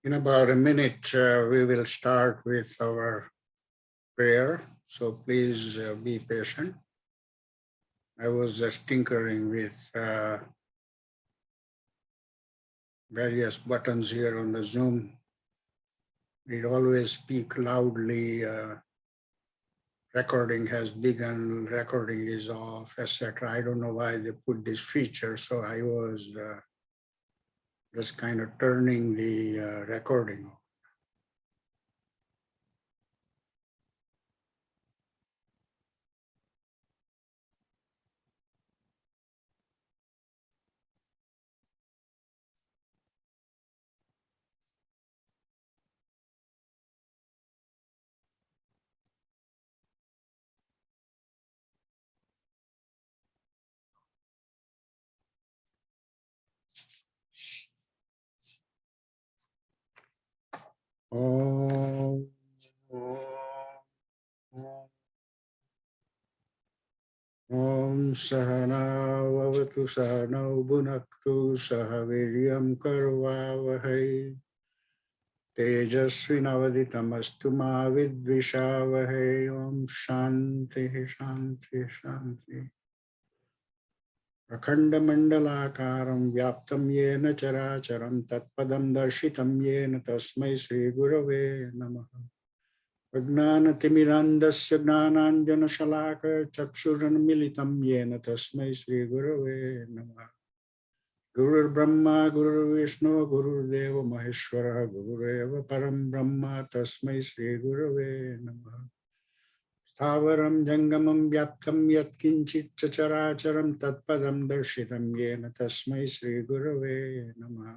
In about a minute, we will start with our prayer. So please be patient. I was just tinkering with various buttons here on the Zoom. It always speak loudly. Recording has begun, recording is off, etc. I don't know why they put this feature. So I was just kind of turning the recording on. Om, Om Sahana Vavatu Sahana Bhunaktu Sahaviryam Karvavahai Tejasvinavaditamastu Ma Vidvishavahai Om Shanti Shanti Shanti Akhanda Mandalakaram Vyaptam Yena Characharam Tatpadam Darshitam Yena Tasmai Sri Gurave Namaha Ajnanatimirandasya Gnananjana Chakshuranmilitam Yena Tasmai Sri Gurave Namaha Gurur Brahma Gurur Vishnu Gurur Deva Maheshwara Gurureva Param Brahma Tasmai Sri Gurave Namaha Stavaram Jangamam Vyaptam Yatkinchit Characharam Tatpadam Darshitam Yena Tasmai Sri Gurave Namaha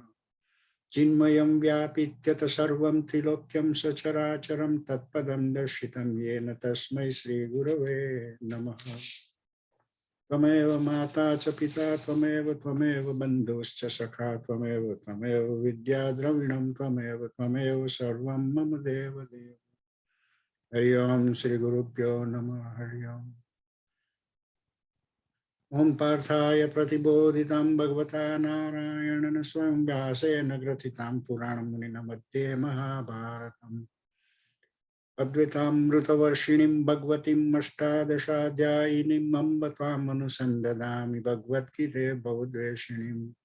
Chinmayam Vyapityata Sarvam Trilokyam Sacharacharam Tatpadam Darshitam Yena Tasmai Sri Gurave Namaha Tvameva Mata Cha Pita Tvameva Bandhuscha Sakha Tvameva Vidya Dravinam Tvameva Sarvam Mama Deva Deva Hari Om Sri Gurubhyo Namah Hari Om Om Parthaya Pratibodhitam Bhagavata Narayana Swam Vyasena Grothitam Puranam Munina Madhye Mahabharatam Advaitamrutavarshinim Bhagavatim Ashtadashadyainim Amba Tvam Anusandadami Bhagavad Gita Bhavadveshinim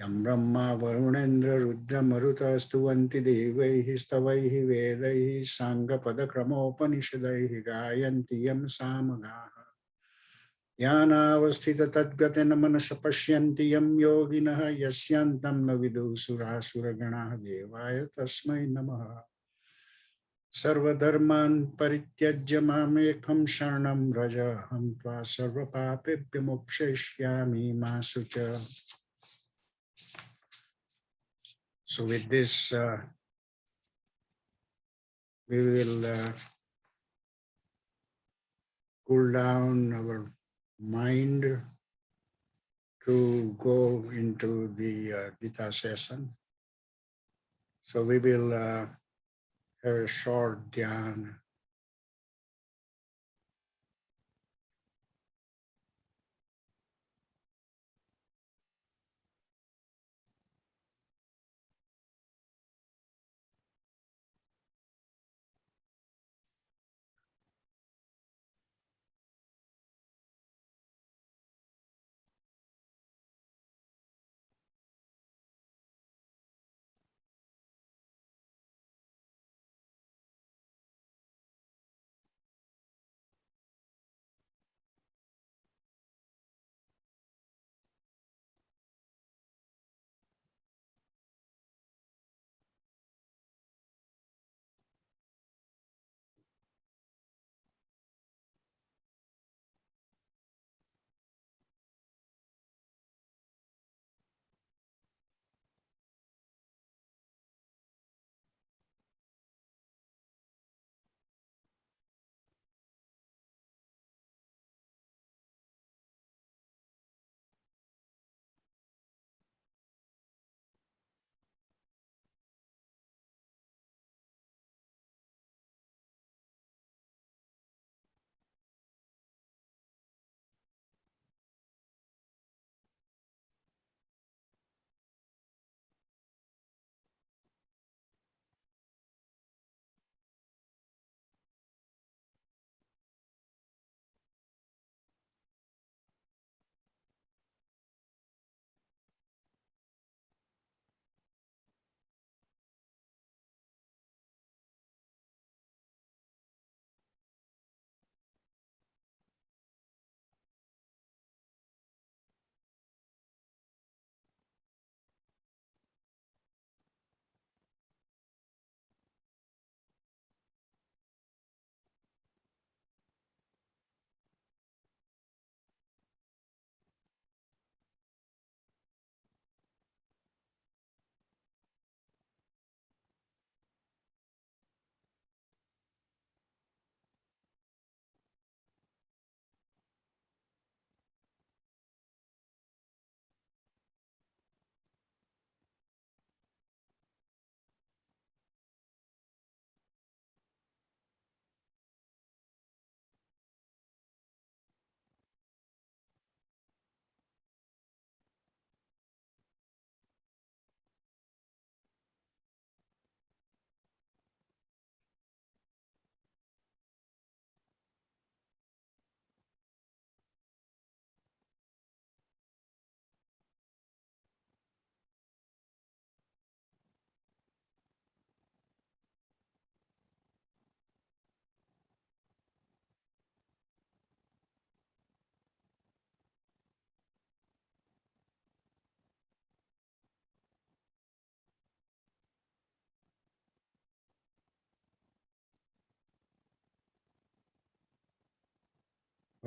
Yam Brahma Varunendra Rudra Maruta Stuvanti Devaihi Stavaihi Vedaihi Sangha Padakramopanishadaihi Gayanti Yam Samagaha Yanavasthita Tadgatena Manasa Pashyanti Yam Yoginaha Yasyantam Navidu Surasura Devaya Tasmai Namaha Sarvadharman Parityajya Mamekam Sharanam Raja Ham Tva Sarvapapebhyo Mokshayashyami Ma Sucha. So with this, we will cool down our mind to go into the Gita session. So we will have a short dhyan.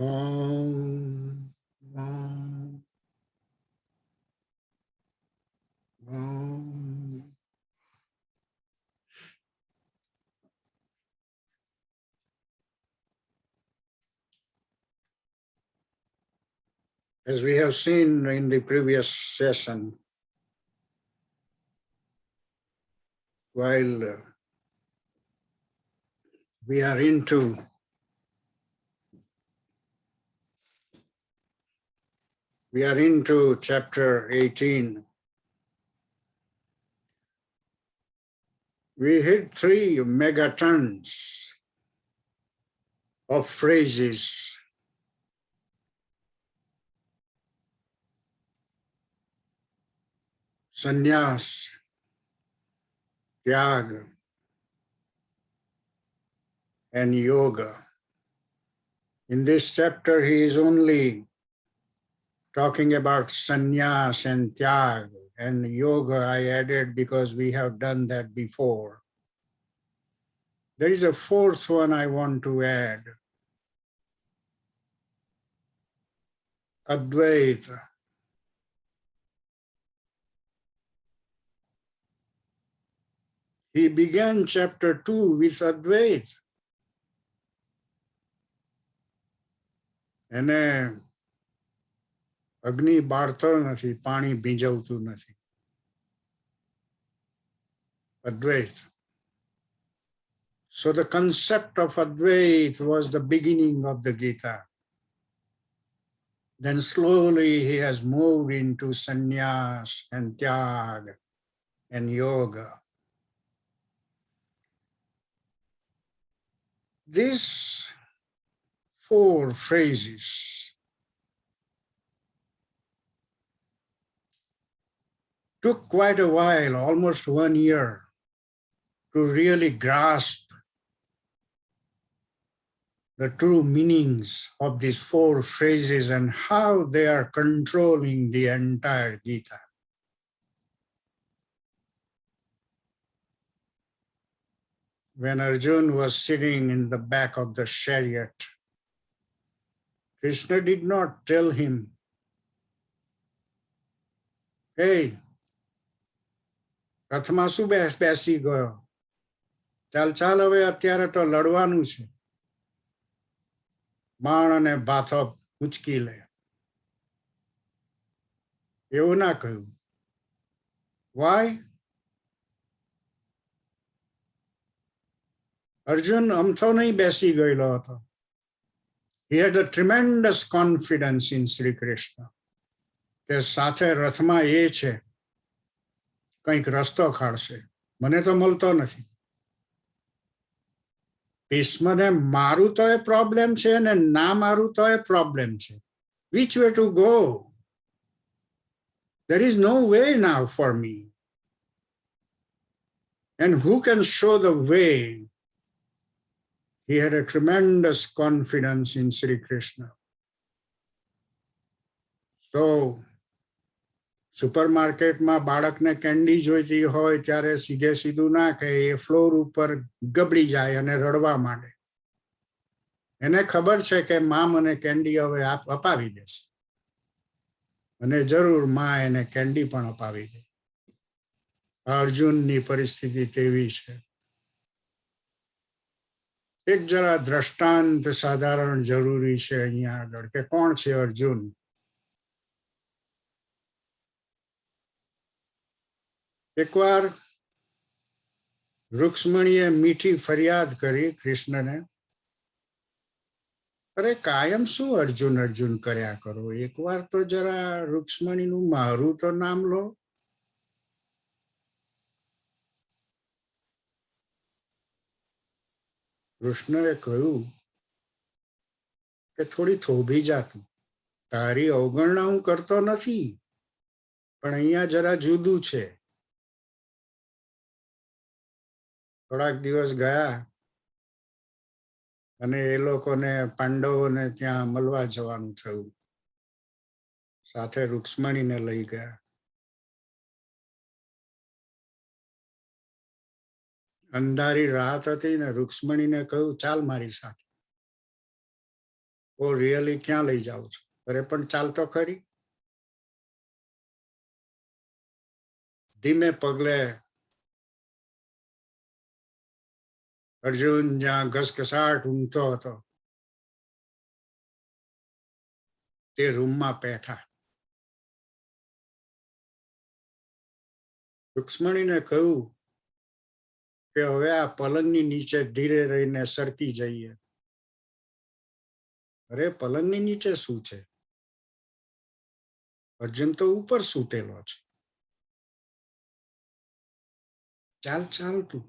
Om, Om, Om. As we have seen in the previous session, while we are into chapter 18, we hit 3 megatons of phrases. Sannyas, Tyag, and Yoga. In this chapter, he is only talking about sannyas and tyag, and yoga I added because we have done that before. There is a 4th one I want to add. Advaita. He began chapter 2 with Advaita. એને અગ્નિ બાળતો નથી, પાણી ભીંજવતું નથી. Advaita. So the concept of Advaita was the beginning of the Gita. Then slowly he has moved into sannyas and tyag and yoga. These 4 phrases took quite a while, almost 1 year, to really grasp the true meanings of these 4 phrases and how they are controlling the entire Gita. When Arjuna was sitting in the back of the chariot, Krishna did not tell him, "Hey, રથમાં શું બેસી ગયો? ચાલ હવે અત્યારે તો લડવાનું છે. બાણ અને ભાથો ઉંચકી લે." એવું ના કહ્યું. Why? અર્જુન અમથો નહીં બેસી ગયેલો હતો. He had a tremendous confidence in Sri Krishna. કે સાથે રથમાં એ છે, કંઈક રસ્તો કાઢશે. મને તો મળતો નથી. ભીષ્મને મારું તો એ પ્રોબ્લેમ છે ને ના મારું તો એ પ્રોબ્લેમ છે. Which way to go? There is no way now for me. And who can show the way? He had a tremendous confidence in Sri Krishna. So, સુપરમાર્કેટમાં બાળકને કેન્ડી જોઈતી હોય ત્યારે સીધે સીધું ના કહે, એ ફ્લોર ઉપર ગબડી જાય અને રડવા માંડે. એને ખબર છે કે મા મને કેન્ડી હવે અપાવી દેશે અને જરૂર મા એને કેન્ડી પણ અપાવી દે. અર્જુનની પરિસ્થિતિ તેવી છે. એક જરા દ્રષ્ટાંત સાધારણ જરૂરી છે અહીંયા આગળ કે કોણ છે અર્જુન. એકવાર રૂક્ષ્મણીએ મીઠી ફરિયાદ કરી કૃષ્ણને, અરે કાયમ શું અર્જુન અર્જુન કર્યા કરો, એકવાર તો જરા રૂક્ષ્મણીનું મારું તો નામ લો. કૃષ્ણએ કહ્યું કે થોડી થોભી જાતું, તારી અવગણના હું કરતો નથી, પણ અહીંયા જરા જુદું છે. થોડાક દિવસ ગયા અને એ લોકોને પાંડવોને ત્યાં મળવા જવાનું થયું. સાથે રૂક્ષ્મણીને લઈ ગયા. અંધારી રાત હતી ને રૂક્ષ્મણીને કહ્યું, ચાલ મારી સાથે. ઓ રિયલી ક્યાં લઈ જાવ છો? અરે પણ ચાલતો ખરી. ધીમે પગલે અર્જુન જ્યાં ઘસઘસાટ ઊંઘતો હતો તે રૂમમાં બેઠા. રૂક્ષ્મણીને કહ્યું કે હવે આ પલંગની નીચે ધીરે રહીને સરકી જઈએ. અરે પલંગની નીચે શું છે? અર્જુન તો ઉપર સૂતેલો છે. ચાલ ચાલ તું.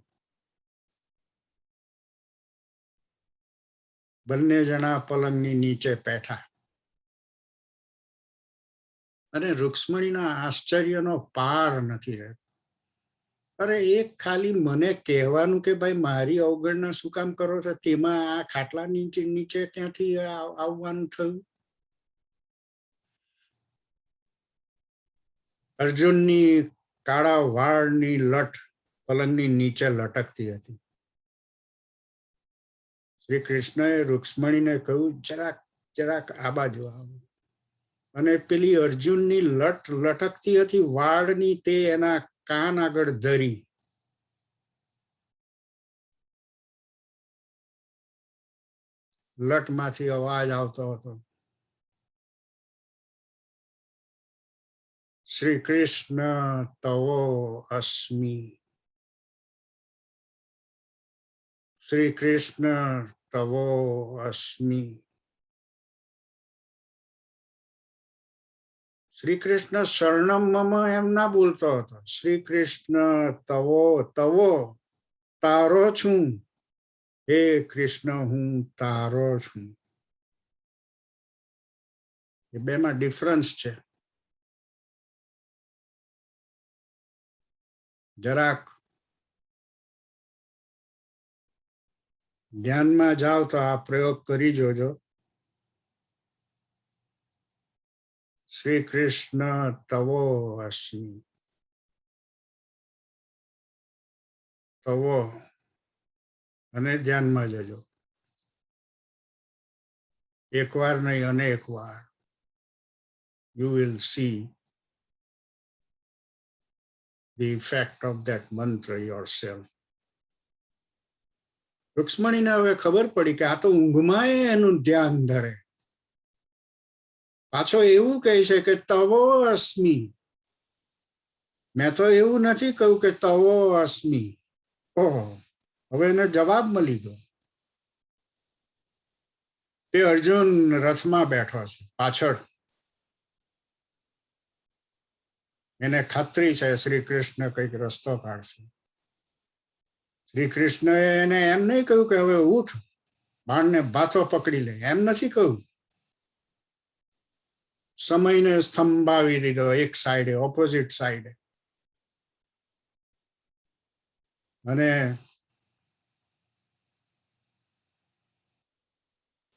બંને જણા પલંગની નીચે બેઠા અને રૂક્ષ્મણીના આશ્ચર્યનો પાર નથી રહેતો. અરે એક ખાલી મને કહેવાનું કે ભાઈ મારી અવગણના શું કામ કરો છો, તેમાં આ ખાટલા નીચે નીચે ક્યાંથી આવવાનું થયું? અર્જુનની કાળા વાળની લટ પલંગની નીચે લટકતી હતી. શ્રી કૃષ્ણએ રૂક્ષ્મણીને કહ્યું, જરાક જરાક આ બાજુ આવો. અને પેલી અર્જુનની લટ લટકતી હતી વાળની, તે એના કાન આગળ ધરી. લટમાંથી અવાજ આવતો હતો, શ્રી કૃષ્ણ તવો અસ્મિ. શ્રી કૃષ્ણ તવો અસ્મિ. શ્રી કૃષ્ણ શરણમ મમ એમ ના બોલતો હતો. શ્રી કૃષ્ણ તવો, તવો તારો છું. હે કૃષ્ણ હું તારો છું. એ બેમાં ડિફરન્સ છે. જરાક ધ્યાનમાં જાઓ તો આ પ્રયોગ કરી જોજો. શ્રી કૃષ્ણ તવો અસ્મિ. તવો, અને ધ્યાનમાં જજો. એક વાર નહીં, અનેક વાર. You will see the effect of that mantra yourself. રૂક્ષ્મણીને હવે ખબર પડી કે આ તો ઊંઘમાં એનું ધ્યાન ધરે. પાછો એવું કહે છે કે તવો અસ્મિ. મેં તો એવું નથી કહ્યું કે તવો અસ્મિ. ઓહો, હવે એને જવાબ મળી ગયો. તે અર્જુન રથમાં બેઠો છે પાછળ. એને ખાતરી છે શ્રી કૃષ્ણ કંઈક રસ્તો કાઢશે. શ્રી કૃષ્ણએ એને એમ નહીં કહ્યું કે હવે ઉઠ, બાણને બાથો પકડી લે, એમ નથી કહ્યું. સમયને સ્તંભાવી દીધો એક સાઈડે, ઓપોઝિટ સાઈડે. અને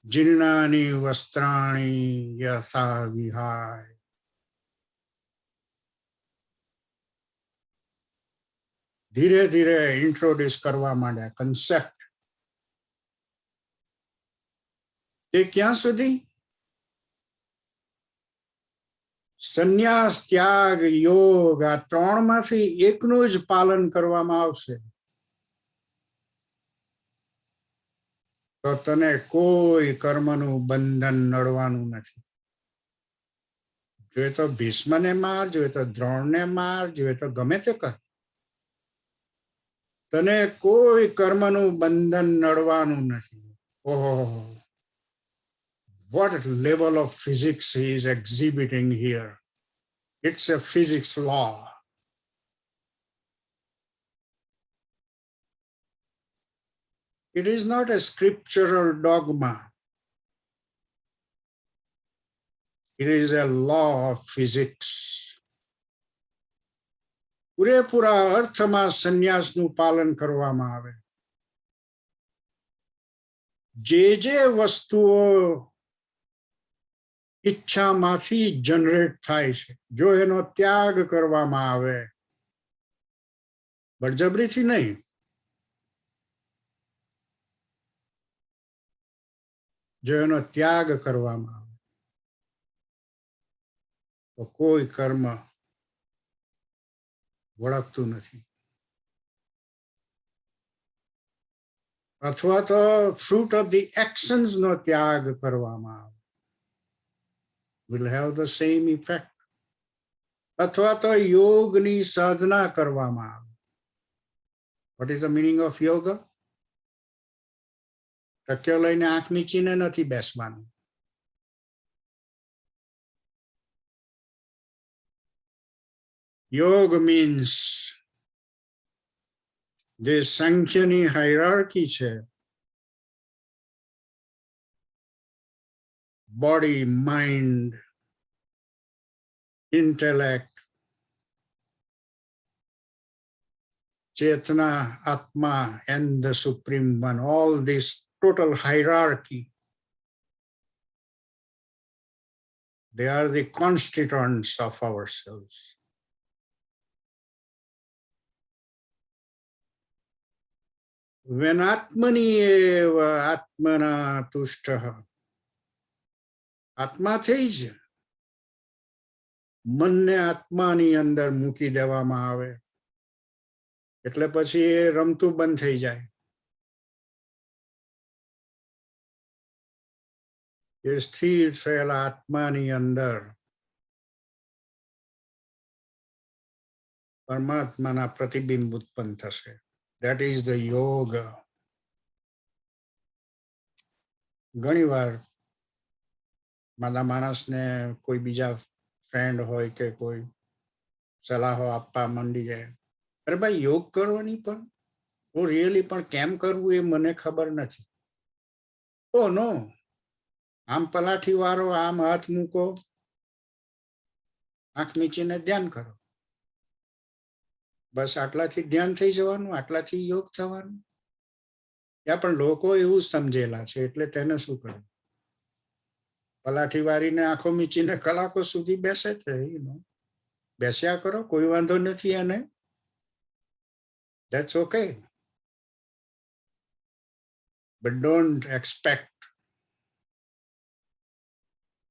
જીર્ણાની વસ્ત્રાણી યથા વિહાય. ધીરે ધીરે ઇન્ટ્રોડ્યુસ કરવા માંડ્યા કન્સેપ્ટ. તે ક્યાં સુધી? સંન્યાસ, ત્યાગ, યોગ, આ ત્રણમાંથી એકનું જ પાલન કરવામાં આવશે તો તને કોઈ કર્મનું બંધન નડવાનું નથી. જોઈએ તો ભીષ્મને માર, જોઈએ તો દ્રોણને માર, જોઈએ તો ગમે તે કર, તને કોઈ કર્મનું બંધન નડવાનું નથી. ઓહો, what level of physics he is exhibiting here. It's a physics law. It is not a scriptural dogma. It is a law of physics. પૂરેપૂરા અર્થમાં સંન્યાસનું પાલન કરવામાં આવે. જે વસ્તુઓ ઈચ્છામાંથી જનરેટ થાય છે, જો એનો ત્યાગ કરવામાં આવે, બળજબરીથી નહીં, જો એનો ત્યાગ કરવામાં આવે તો કોઈ કર્મ વળગતું નથી. અથવા તો ફ્રૂટ ઓફ ધી એક્શન્સ નો ત્યાગ કરવામાં આવે, will have the same effect. અથવા તો યોગની સાધના કરવામાં આવે. What is the meaning of yoga? ટક્યો લઈને આંખ મીચીને નથી બેસવાનું. યોગ means જે સંખ્યની હાયરાર્કી છે, body, mind, intellect, Chetana, Atma, and the Supreme One, all this total hierarchy, they are the constituents of ourselves. When Atmani eva Atmana tushtaha, Atma થઈ જ મનને આત્માની અંદર મૂકી દેવામાં આવે એટલે પછી એ રમતું બંધ થઈ જાય. એ સ્થિર થયેલા આત્માની અંદર પરમાત્માના પ્રતિબિંબ ઉત્પન્ન થશે. That is the yoga. ઘણીવાર મારા માણસને કોઈ બીજા ફ્રેન્ડ હોય કે કોઈ સલાહો આપવા માંડી જાય, અરે ભાઈ યોગ કરવાની પણ હું રિયલી પણ કેમ કરવું એ મને ખબર નથી. ઓ નો, આમ પલાઠી વાળો, આમ હાથ મૂકો, આંખ મીચીને ધ્યાન કરો, બસ આટલાથી ધ્યાન થઈ જવાનું, આટલાથી યોગ થવાનું. ત્યાં પણ લોકો એવું સમજેલા છે એટલે તેને શું કરવું, પલાઠી વારીને આંખો મીચીને કલાકો સુધી બેસે છે. બેસ્યા કરો, કોઈ વાંધો નથી એને. That's okay. But don't expect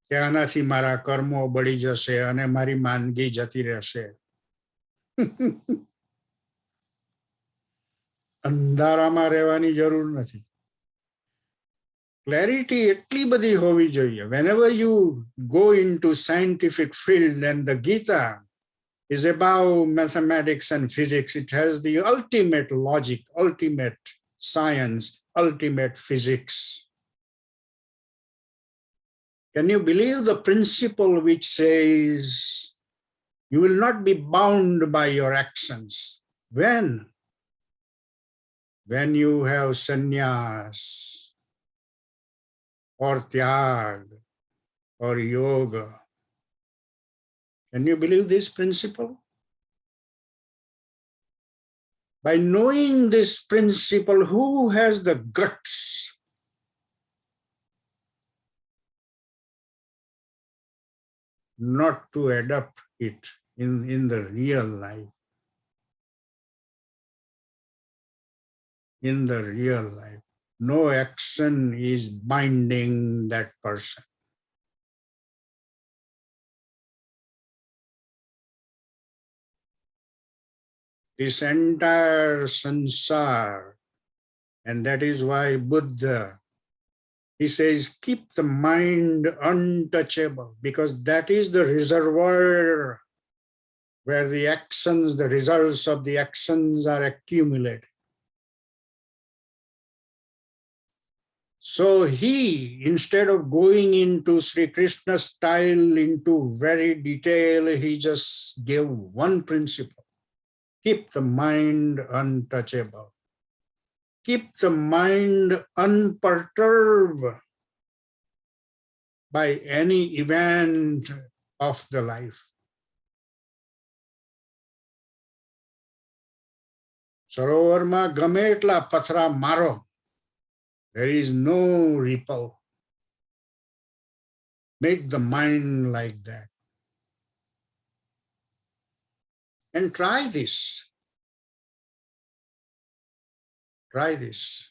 કે આનાથી મારા કર્મો બળી જશે અને મારી માંદગી જતી રહેશે. અંધારામાં રહેવાની જરૂર નથી. ક્લેરિટી એટલી બધી હોવી જોઈએ. Whenever you go into scientific field and the Gita is above mathematics and physics, it has the ultimate logic, ultimate science, ultimate physics. Can you believe the principle which says you will not be bound by your actions? When you have sannyas or tyag or yoga. Can you believe this principle? By knowing this principle, who has the guts not to adopt it in the real life? In the real life, no action is binding that person. This entire sansar, and that is why Buddha, he says, keep the mind untouchable, because that is the reservoir where the actions, the results of the actions are accumulated. So he, instead of going into Sri Krishna style, into very detail, he just gave one principle. Keep the mind untouchable. Keep the mind unperturbed by any event of the life. સરોવરમાં ગમે એટલા પથરા મારો, there is no ripple. Make the mind like that. And try this. Try this.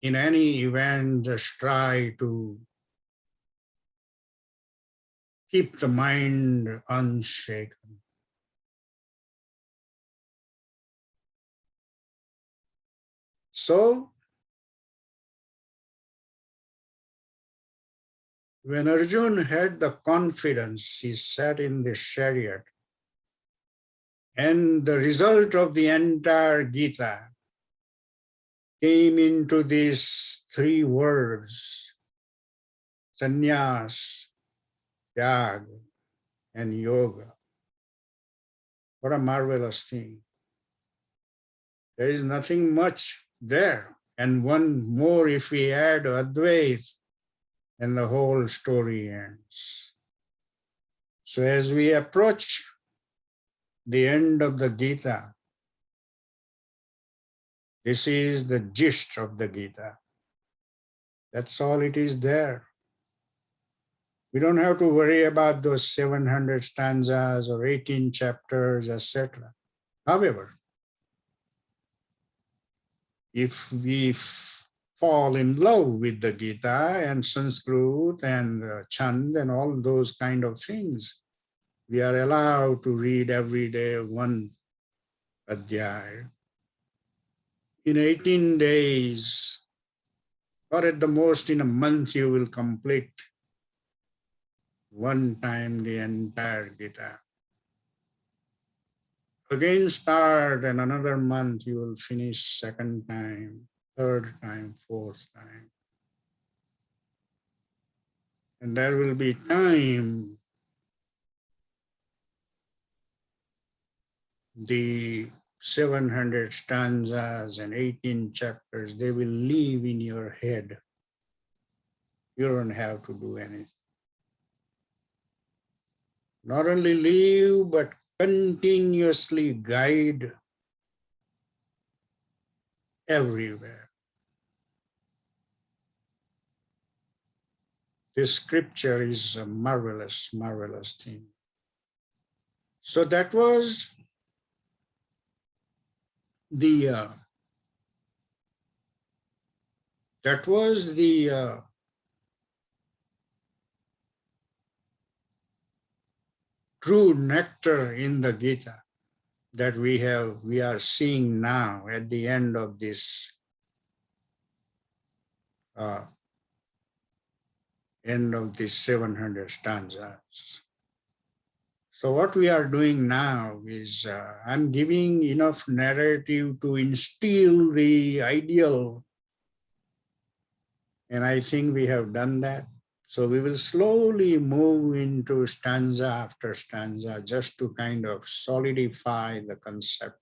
in any event, just try to keep the mind unshaken. So, when Arjun had the confidence, he sat in the chariot, and the result of the entire Gita came into these three words: sannyas, tyag, and yoga. What a marvelous thing. There is nothing much there. And one more, if we add Advait, and the whole story ends. So as we approach the end of the Gita, this is the gist of the Gita. That's all it is there. We don't have to worry about those 700 stanzas or 18 chapters, etc. However, if we fall in love with the Gita and Sanskrit and Chand and all those kind of things, we are allowed to read every day one adhyaya. In 18 days, or at the most in a month, you will complete one time the entire Gita. Again start, and another month you will finish second time, third time, fourth time. And there will be time the 700 stanzas and 18 chapters, they will live in your head. You don't have to do anything. Not only live, but continuously guide everywhere. This scripture is a marvelous, marvelous thing. So that was the true nectar in the Gita that we are seeing now at the end of this 700 stanzas. So what we are doing now is I'm giving enough narrative to instill the ideal, and I think we have done that. So we will slowly move into stanza after stanza just to kind of solidify the concept.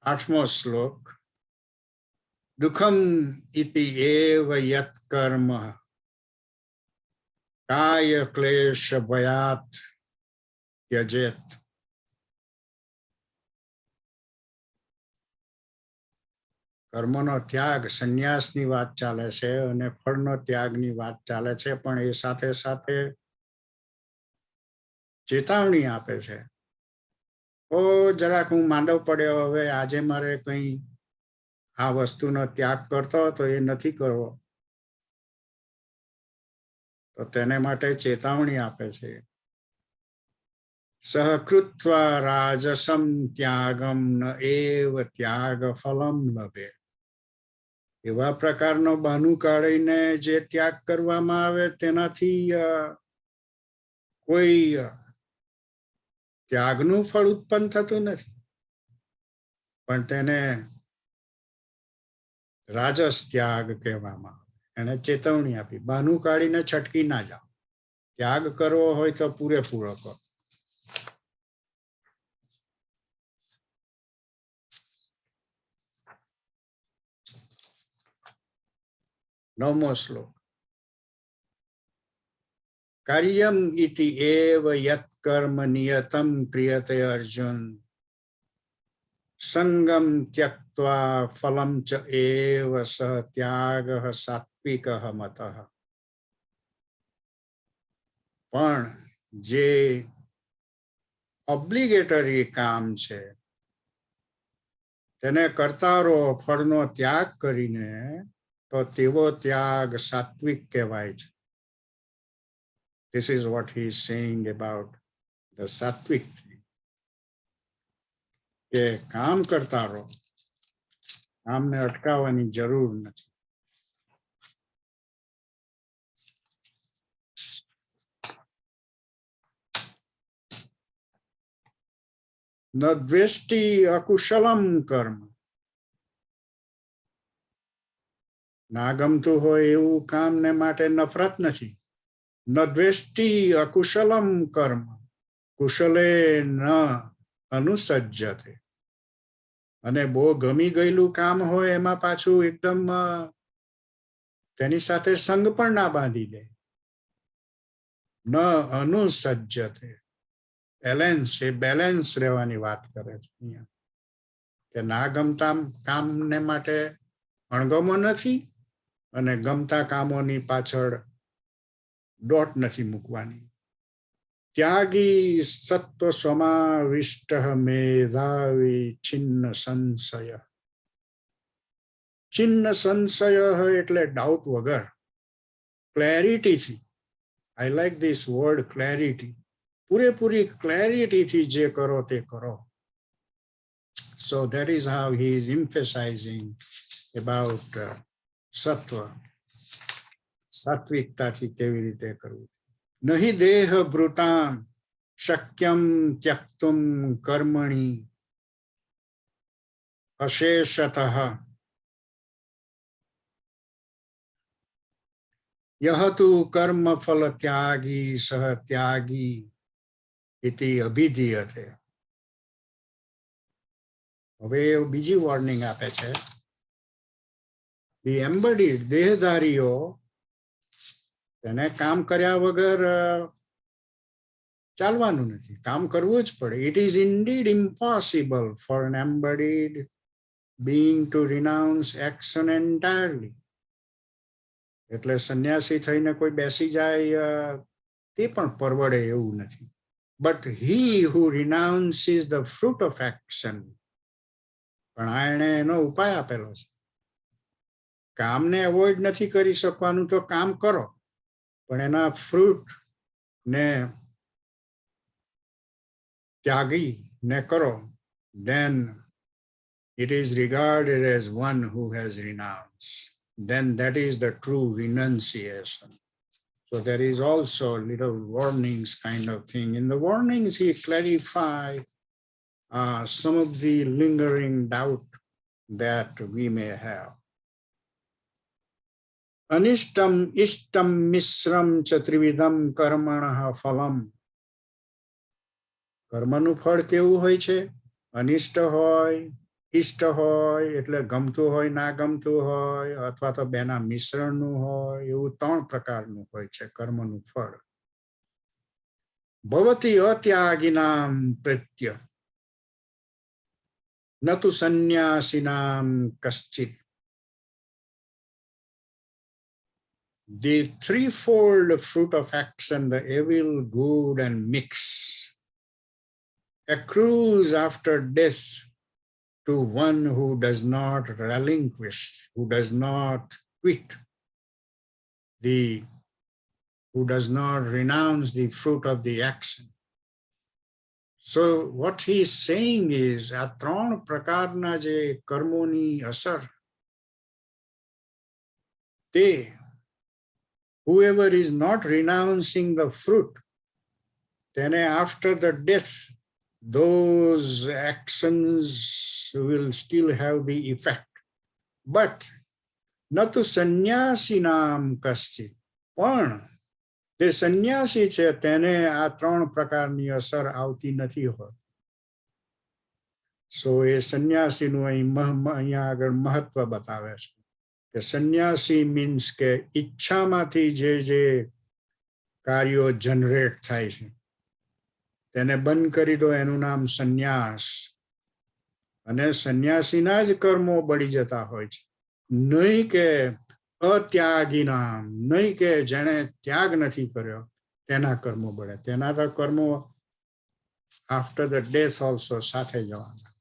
Atmo slok. Dukham iti eva yat karma kaya klesha bhayat yajet. કર્મનો ત્યાગ સંન્યાસની વાત ચાલે છે અને ફળનો ત્યાગની વાત ચાલે છે, પણ એ સાથે સાથે ચેતવણી આપે છે. ઓ જરાક હું માંદો પડ્યો, હવે આજે મારે કંઈ આ વસ્તુનો ત્યાગ કરતો તો એ નથી કરવો, તો તેને માટે ચેતવણી આપે છે. સહકૃત્વા રાજસમ ત્યાગમ ન એવ ત્યાગ ફલમ લભે. એવા પ્રકારનો બહાનું કાઢીને જે ત્યાગ કરવામાં આવે તેનાથી કોઈ ત્યાગનું ફળ ઉત્પન્ન થતું નથી, પણ તેને રાજસ ત્યાગ કહેવામાં આવે. એને ચેતવણી આપી, બહાનું કાઢીને છટકી ના જાઓ, ત્યાગ કરવો હોય તો પૂરેપૂરો કરો. નવમો શ્લોક. કાર્યમ ઇતિ એવ યત કર્મ નિયતમ ક્રિયતે અર્જુન સંગમ ત્યક્ત્વા ફલમ ચ એવ સહ ત્યાગઃ સાત્વિકઃ મતઃ. પણ જે ઓબ્લિગેટરી કામ છે તેને કરતારો ફળનો ત્યાગ કરીને તો તેવો ત્યાગ સાત્વિક કહેવાય છે. This is what he is saying about the sattvic thing. કે કામ કરતા રહો, કામને અટકાવવાની જરૂર નથી. ન દ્વેષ્ટિ અકુશલમ કર્મ. ના ગમતું હોય એવું કામને માટે નફરત નથી. ન દ્વેષ્ટિ અકુશલમ કર્મ કુશલે ન અનુસજ્યતે. અને બહુ ગમી ગયેલું કામ હોય એમાં પાછું એકદમ તેની સાથે સંગ પણ ના બાંધી દે. ન અનુસજ્યતે. બેલેન્સ રહેવાની વાત કરે છે અહીંયા. કે ના ગમતા કામને માટે અણગમો નથી અને ગમતા કામોની પાછળ દોટ નથી મૂકવાની. ત્યાગી સત્વ સમાવિષ્ટ મેધાવી છિન્ન સંશય. છિન્ન સંશય એટલે ડાઉટ વગર, ક્લેરિટીથી. I like this word clarity. પૂરેપૂરી ક્લેરિટીથી જે કરો તે કરો. So that is how he is emphasizing about sattva. સાત્વિકતાથી કેવી રીતે કરવું. નહીં દેહ ભૃતામ શક્યમ ત્યક્તુમ કર્મણિ અશેષતઃ યહ તુ કર્મ ફલ ત્યાગી સહ ત્યાગી ઇતિ અભિધીયતે. હવે બીજી વોર્નિંગ આપે છે. ધી એમ્બડીડ દેહધારીઓ તેને કામ કર્યા વગર ચાલવાનું નથી, કામ કરવું જ પડે. It is indeed impossible for an embodied being to renounce action entirely. એટલે સંન્યાસી થઈને કોઈ બેસી જાય તે પણ પરવડે એવું નથી. But he who renounces the fruit of action. પણ આ એણે એનો ઉપાય આપેલો છે. કામને એવોઇડ નથી કરી શકવાનું તો કામ કરો, પણ એના ફ્રૂટ ને ત્યાગી ને કરો. Then it is regarded as one who has renounced. Then that is the true renunciation. So there is also little warnings kind of thing. In the warnings he clarifies some of the lingering doubt that we may have. Anishtam ishtam misram cha trividam karmanah phalam. કર્મનું ફળ કેવું હોય છે? અનિષ્ટ હોય, ઇષ્ટ હોય, એટલે ગમતું હોય, ના ગમતું હોય, અથવા તો બેના મિશ્રણનું હોય. એવું 3 પ્રકારનું હોય છે કર્મનું ફળ. ભવતી અત્યાગિનામ પ્રત્ય ન તુ સંન્યાસિનામ કશ્ચિત. The threefold fruit of action, the evil, good, and mixed, accrues after death to one who does not relinquish, who does not quit, who does not renounce the fruit of the action. So what he is saying is, આ 3 પ્રકારના જે કર્મોની અસર, તે whoever is not renouncing the fruit, તેને after the death, those actions will still have the effect. But natu sannyasinam kaschit. પણ જે સંન્યાસી છે તેને આ 3 પ્રકારની અસર આવતી નથી હોત. સો એ સંન્યાસીનું અહીંયા આગળ મહત્વ બતાવે છે કે સંન્યાસી મીન્સ કે ઈચ્છામાંથી જે કાર્યો જનરેટ થાય છે તેને બંધ કરી દો, એનું નામ સંન્યાસ. અને સંન્યાસીના જ કર્મો બળી જતા હોય છે. નહીં કે અત્યાગી નામ, નહીં કે જેણે ત્યાગ નથી કર્યો તેના કર્મો બળે. તેના તો કર્મો આફ્ટર ધ ડેથ ઓલ્સો સાથે જવાના.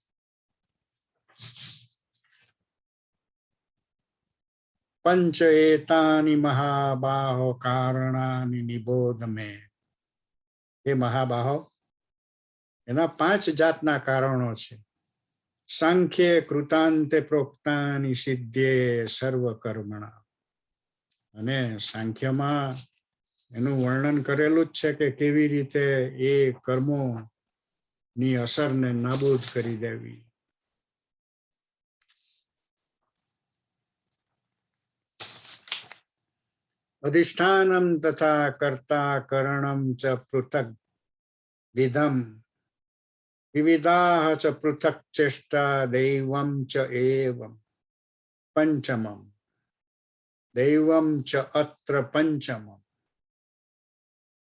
पंच एतानि महाबाहो कारणानि निबोध में। हे महाबाहो, एना 5 जातना कारणों छे। सांख्ये कृतांते प्रोक्तानि सिद्धे सर्व कर्मणा। अने सांख्यमां એનું વર્ણન કરેલું જ છે કે કેવી રીતે એ કર્મોની અસરને નાબૂદ કરી દેવી. અધિષ્ઠાનમ તથા કર્તા કरणम ચ પૃથક વિધમ વિવિધાઃ ચ પૃથક ચેષ્ટા દૈવમ ચ એવમ પંચમમ દૈવમ ચ અત્ર પંચમમ.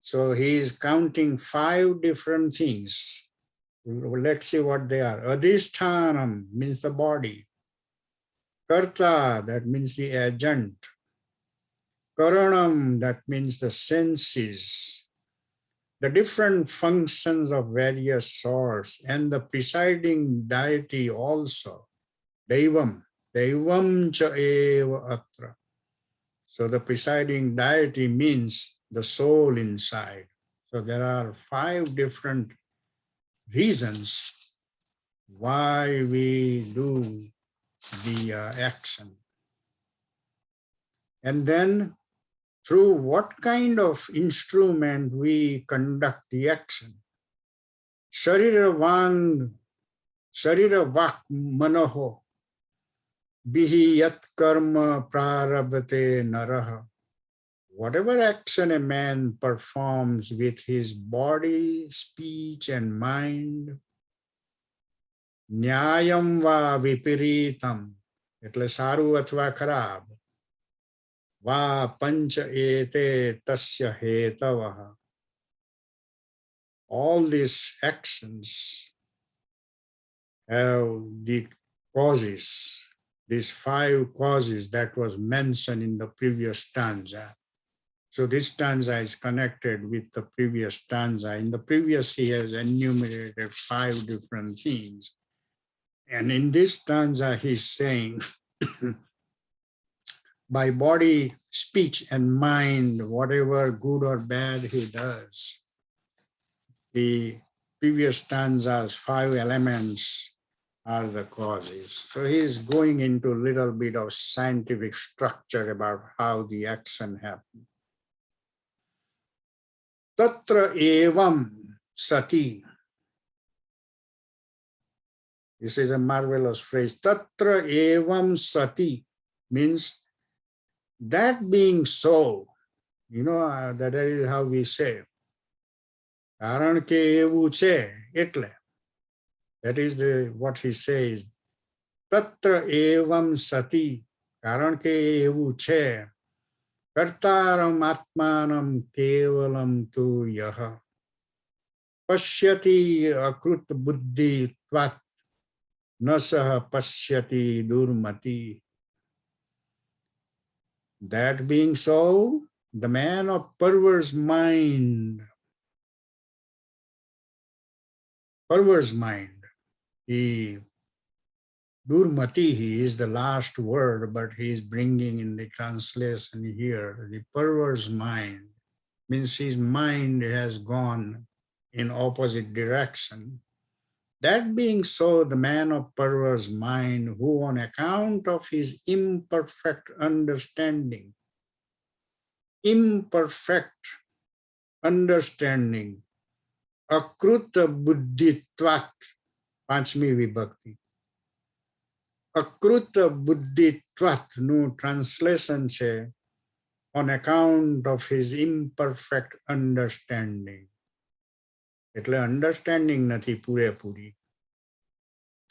So he is counting 5 different things. Let's see what they are. Adhishthanam means the body. Karta, that means the agent. Karanam, that means the senses. The different functions of various sorts, and the presiding deity also. Devam, Devam cha eva atra. So the presiding deity means the soul inside. So there are 5 different reasons why we do the action. And then through what kind of instrument we conduct the action. Sharira vak manoho bihi yat karma prarabhate naraha. Whatever action a man performs with his body, speech and mind, ન્યાયમ વા વિપરીતમ એટલે સારું અથવા ખરાબ, વા પંચ એતે તસ્ય હેતવઃ. All these actions have the causes, these 5 causes that was mentioned in the previous stanza. So this stanza is connected with the previous stanza. In the previous, he has enumerated 5 different things. And in this stanza, he's saying, by body, speech, and mind, whatever good or bad he does, the previous stanza's 5 elements are the causes. So he's going into a little bit of scientific structure about how the action happened. Tatra evam sati. This is a marvelous phrase. Tatra evam sati means that being so. You know, that is how we say. Karan ke evu che etle. That is what he says. Tatra evam sati. Karan ke evu che. Kartaram atmanam kevalam tu yaha. Pashyati akrut buddhi tvat. Nasaha pasyati durmati. That being so, the man of perverse mind, he durmati, he is the last word, but he is bringing in the translation here, the perverse mind, means his mind has gone in opposite direction. That being so, the man of perverse mind, who on account of his imperfect understanding, akruta buddhitvat, panchmi vibhakti. Akruta buddhitvat nu translation છે on account of his imperfect understanding. એટલે understanding નથી પૂરેપૂરી.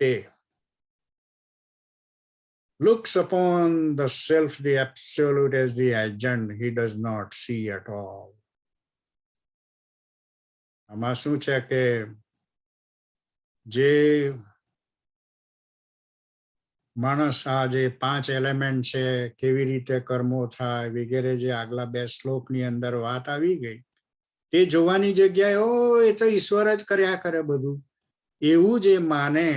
તે looks upon the self, the absolute, as the agent he does not see at all. આમાં શું છે કે જે માણસ આ જે 5 એલિમેન્ટ છે, કેવી રીતે કર્મો થાય વગેરે, જે આગલા 2 શ્લોકની અંદર વાત આવી ગઈ, તે જોવાની જગ્યાએ એ તો ઈશ્વર જ કર્યા કરે બધું, એવું જે માને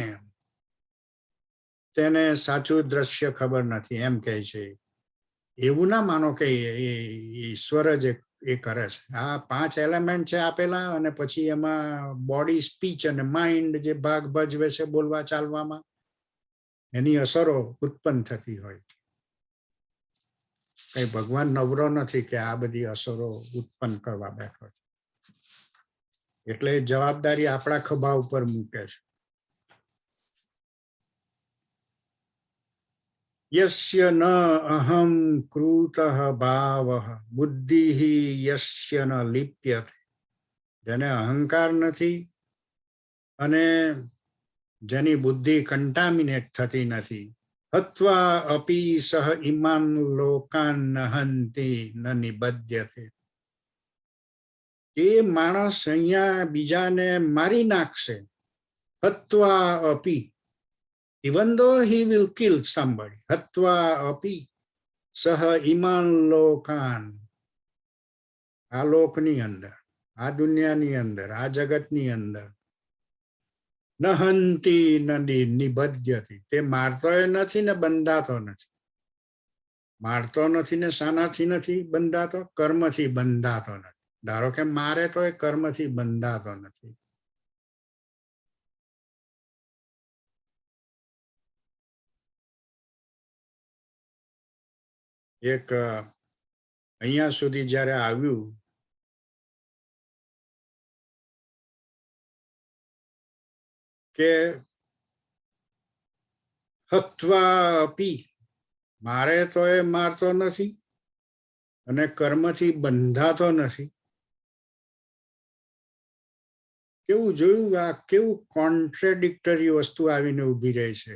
તેને સાચું દ્રશ્ય ખબર નથી, એમ કહે છે. એવું ના માનો કે ઈશ્વર જ એ કરે છે. આ 5 એલિમેન્ટ છે આપેલા, અને પછી એમાં બોડી, સ્પીચ અને માઇન્ડ જે ભાગ ભજવે છે બોલવા ચાલવામાં, એની અસરો ઉત્પન્ન થતી હોય. કઈ ભગવાન નવરો નથી કે આ બધી અસરો ઉત્પન્ન કરવા બેઠો છે. એટલે જવાબદારી આપણા ખભા ઉપર મૂકે છે. યસ્ય ન અહમ કૃતઃ ભાવઃ બુદ્ધિ યસ્ય ન લિપ્યતે. જેને અહંકાર નથી અને જેની બુદ્ધિ કન્ટામિનેટ થતી નથી. હત્વા અપી સહ ઇમાન લોકાન હંતિ ન નિબધ્યતે. એ માણસ અહીંયા બીજાને મારી નાખશે. હત્વા અપી, even though he will kill somebody. હત્વા અપી સહ ઇમાન લોકાન. આ લોકની અંદર, આ દુનિયાની અંદર, આ જગતની અંદર નહંતી નદી નિબધ્યતી. તે મારતોય નથી ને બંધાતો નથી. મારતો નથી ને શાનાથી નથી બંધાતો? કર્મથી બંધાતો નથી. ધારો કે મારે તો એ કર્મથી બંધાતો નથી. એક અહીંયા સુધી જ્યારે આવ્યું કે હત્વા અપી, મારે તો એ મારતો નથી અને કર્મથી બંધાતો નથી. કેવું જોયું? આ કેવું કોન્ટ્રાડિક્ટરી વસ્તુ આવીને ઉભી રહે છે.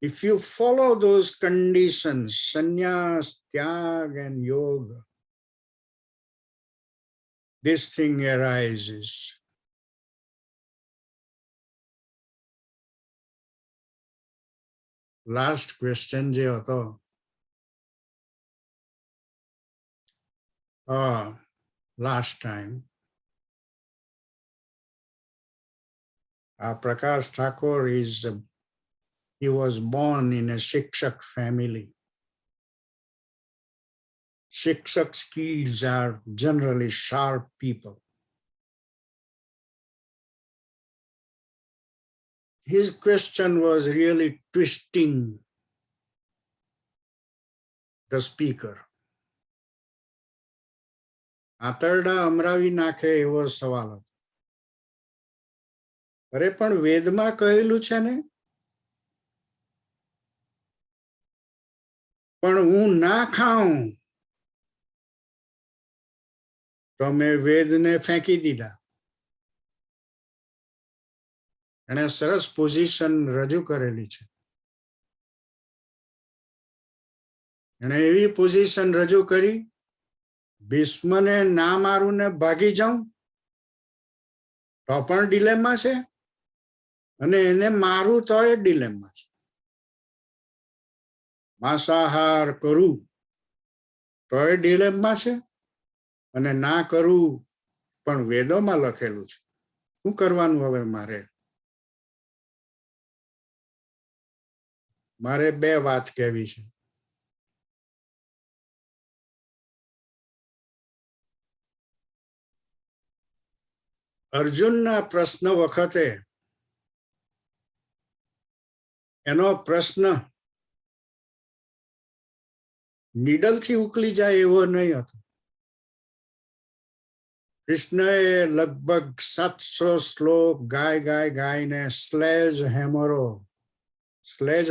If you follow those conditions, sannyas, tyag and yoga, this thing arises. Last question જે હતો, last time, Prakash Thakur he was born in a Shikshak family. Shikshak's kids are generally sharp people. His question was really twisting the speaker. આતરડા અમરાવી નાખે એવો સવાલ હતો. અરે પણ વેદમાં કહેલું છે ને, પણ હું ના ખાઉં તો મેં વેદને ફેંકી દીધા. એણે સરસ પોઝિશન રજૂ કરેલી છે. એણે એવી પોઝિશન રજૂ કરી, ભીષ્મને ના મારું ને ભાગી જાઉં તો પણ ડિલેમમાં છે, અને એને મારું તો એ ડિલેમમાં છે. માંસાહાર કરું તો એ ડિલેમમાં છે, અને ના કરું પણ વેદોમાં લખેલું છે. શું કરવાનું હવે? મારે બે વાત કહેવી છે. અર્જુનના પ્રશ્ન વખતે એનો પ્રશ્ન નીડલથી ઉકલી જાય એવો નહીં હતો. કૃષ્ણએ લગભગ 700 શ્લોક ગાયને સ્લેજ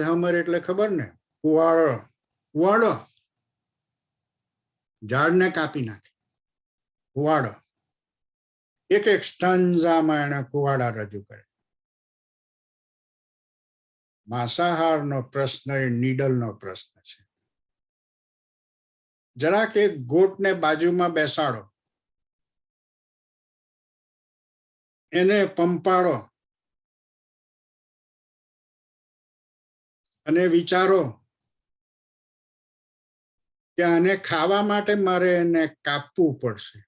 હેમર એટલે ખબર ને? કુવાડો, ઝાડને કાપી નાખે, કુવાડો. એક સ્ટાન્ઝામાં એને કુવાડા રજૂ કરે. માંસાહારનો પ્રશ્ન એ નીડલનો પ્રશ્ન છે. જરાક એક ગોટને બાજુમાં બેસાડો, એને પંપાડો અને વિચારો કે આને ખાવા માટે મારે એને કાપવું પડશે.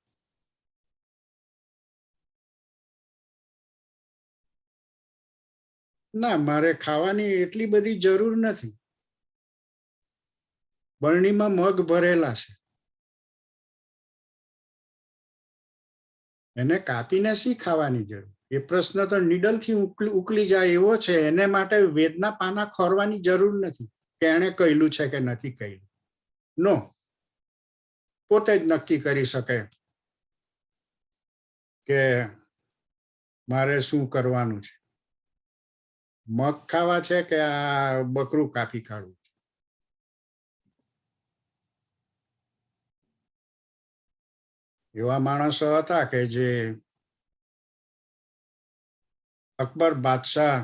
ના, મારે ખાવાની એટલી બધી જરૂર નથી. બરણીમાં મગ ભરેલા છે, એને કાપીને શી ખાવાની જરૂર? એ પ્રશ્ન તો નીડલથી ઉકલી જાય એવો છે. એને માટે વેદના પાના ખોરવાની જરૂર નથી કે એને કહેલું છે કે નથી કહેલું. નો, પોતે જ નક્કી કરી શકે કે મારે શું કરવાનું છે. મગ ખાવા છે કે આ બકરું કાપી કાઢવું છે. એવા માણસો હતા કે જે અકબર બાદશાહ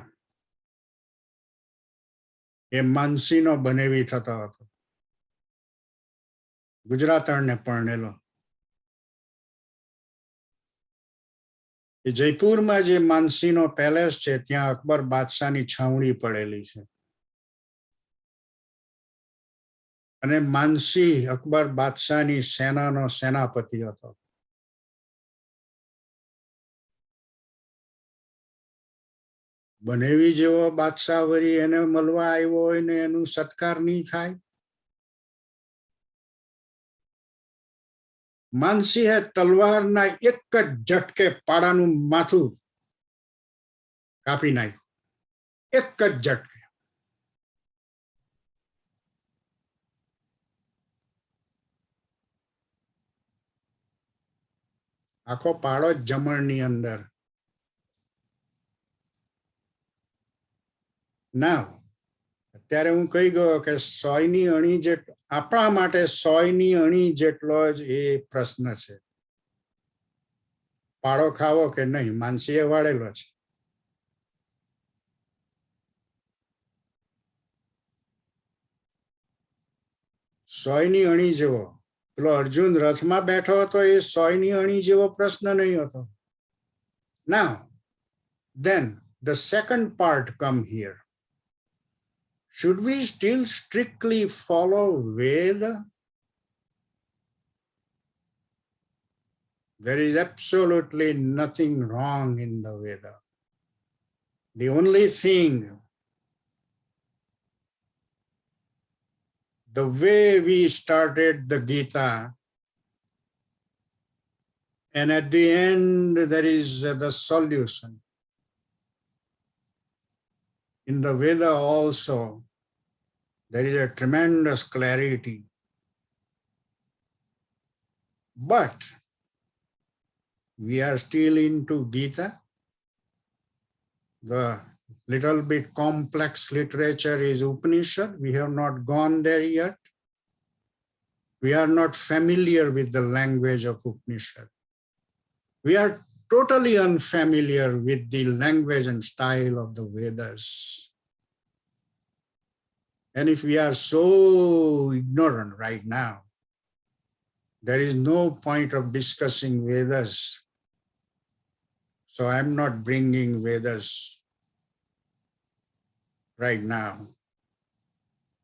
એ માનસીનો બનેવી થતો હતો, ગુજરાતણને પરણેલો. જયપુરમાં જે માનસીનો પેલેસ છે ત્યાં અકબર બાદશાહની છાવણી પડેલી છે. અને માનસી અકબર બાદશાહની સેનાનો સેનાપતિ હતો. બનેવી જેવો બાદશાહ વળી એને મળવા આવ્યો હોય ને એનું સત્કાર નહીં થાય? માનસિંહે તલવારના એક જ ઝટકે પાડાનું માથું કાપી નાખ્યું. એક જ ઝટકે. આખો પાડો જમણની અંદર. ના, અત્યારે હું કહી ગયો કે 100ની અણી જેટલો, આપણા માટે 100ની અણી જેટલો જ એ પ્રશ્ન છે. પાડો ખાવો કે નહીં, માનસીએ વાળેલો છે. સોયની અણી જેવો. પેલો અર્જુન રથમાં બેઠો હતો એ 100ની અણી જેવો પ્રશ્ન નહીં હતો. Now, then the second part come here. Should we still strictly follow Veda? There is absolutely nothing wrong in the Veda. The only thing, the way we started the Gita, and at the end there is the solution. In the Veda also, there is a tremendous clarity. But we are still into Gita. The little bit complex literature is Upanishad. We have not gone there yet. We are not familiar with the language of Upanishad. We are totally unfamiliar with the language and style of the Vedas. And if we are so ignorant right now, there is no point of discussing Vedas. So I'm not bringing Vedas right now.